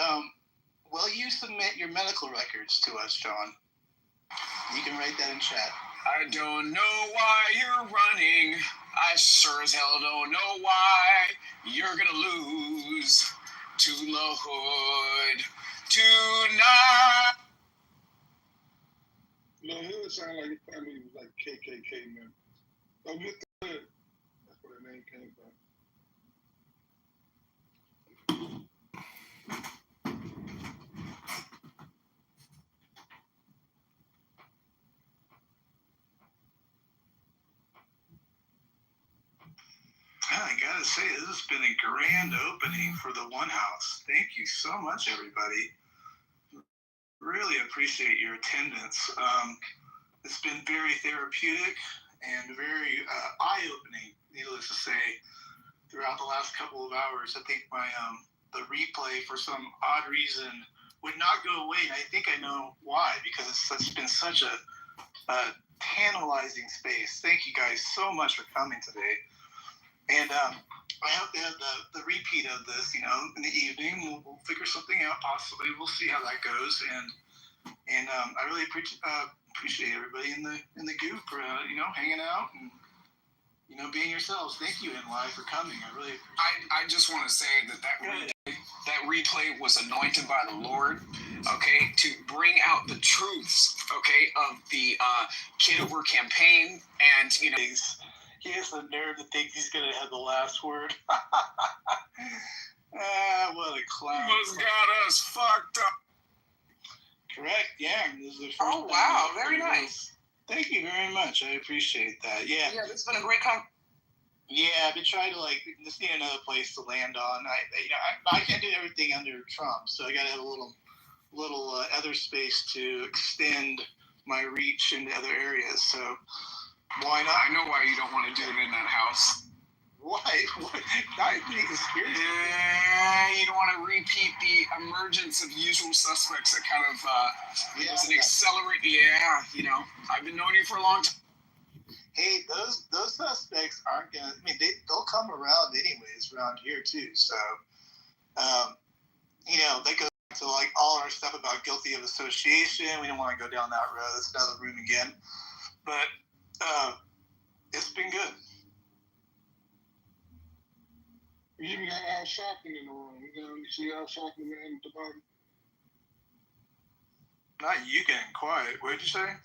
will you submit your medical records to us, John? You can write that in chat. I don't know why you're running. I sure as hell don't know why you're gonna lose to Lahoud tonight. Lahoud sound like his family was like KKK members. Oh, Mr. Hood. That's where the name came from. I gotta say, this has been a grand opening for the One House. Thank you so much, everybody. Really appreciate your attendance. It's been very therapeutic and very eye-opening, needless to say, throughout the last couple of hours. I think my the replay, for some odd reason, would not go away. And I think I know why, because it's been such a tantalizing space. Thank you guys so much for coming today. And I hope they have the repeat of this, in the evening. We'll figure something out, possibly. We'll see how that goes. And I really appreciate everybody in the group for hanging out and being yourselves. Thank you, NY, for coming. I really appreciate it. I just want to say that replay was anointed by the Lord, okay, to bring out the truths, okay, of the Kitover campaign. And he has the nerve to think he's going to have the last word. What a clown. Almost got us fucked up. Correct, yeah. This is the first Oh, wow. Very nice. Thank you very much. I appreciate that. Yeah. Yeah, this has been a great conversation. Yeah, I've been trying to just need another place to land on. I can't do everything under Trump, so I got to have a little other space to extend my reach into other areas. So why not? I know why you don't want to do it in that house. Why? Not being conspiracy. Yeah, you don't want to repeat the emergence of usual suspects that kind of was an accelerant. Yeah, I've been knowing you for a long time. Hey, those suspects aren't gonna. I mean, they'll come around anyways around here too. So, they go back to all our stuff about guilty of association. We don't want to go down that road. That's another room again. But it's been good. We even got Al Sharpton in the room. You see Al Sharpton at the bottom? Not you getting quiet. What did you say?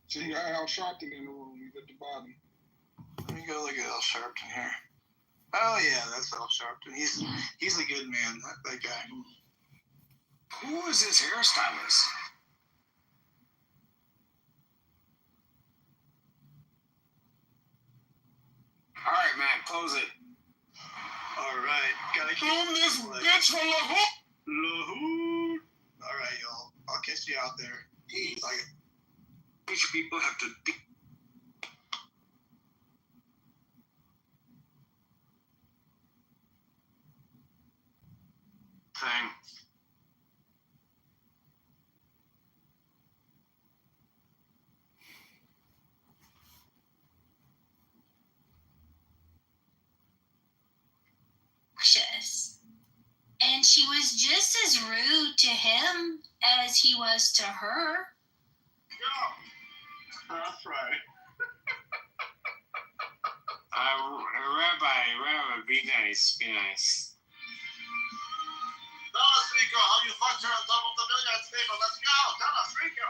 So you got Al Sharpton in the room. He's at the bottom. Let me go look at Al Sharpton here. Oh yeah, that's Al Sharpton. He's a good man. That guy. Who is his hairstylist? All right, Matt, close it. All right, gotta keep this bitch for Lahoud. All right, y'all. I'll catch you out there. Each people have to be. Thing. And she was just as rude to him as he was to her. That's right. Rabbi, be nice, be nice. Tell us, Rico, how you fucked her on top of the billiards table. Let's go. Tell us, Rico.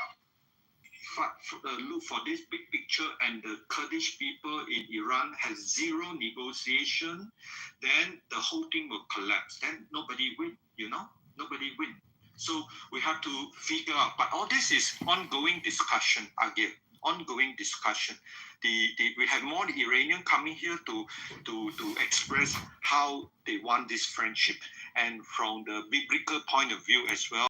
look for this big picture and the Kurdish people in Iran has zero negotiation, then the whole thing will collapse. Then nobody win, nobody win. So we have to figure out, but all this is ongoing discussion again, ongoing discussion. We have more Iranian coming here to express how they want this friendship, and from the biblical point of view as well.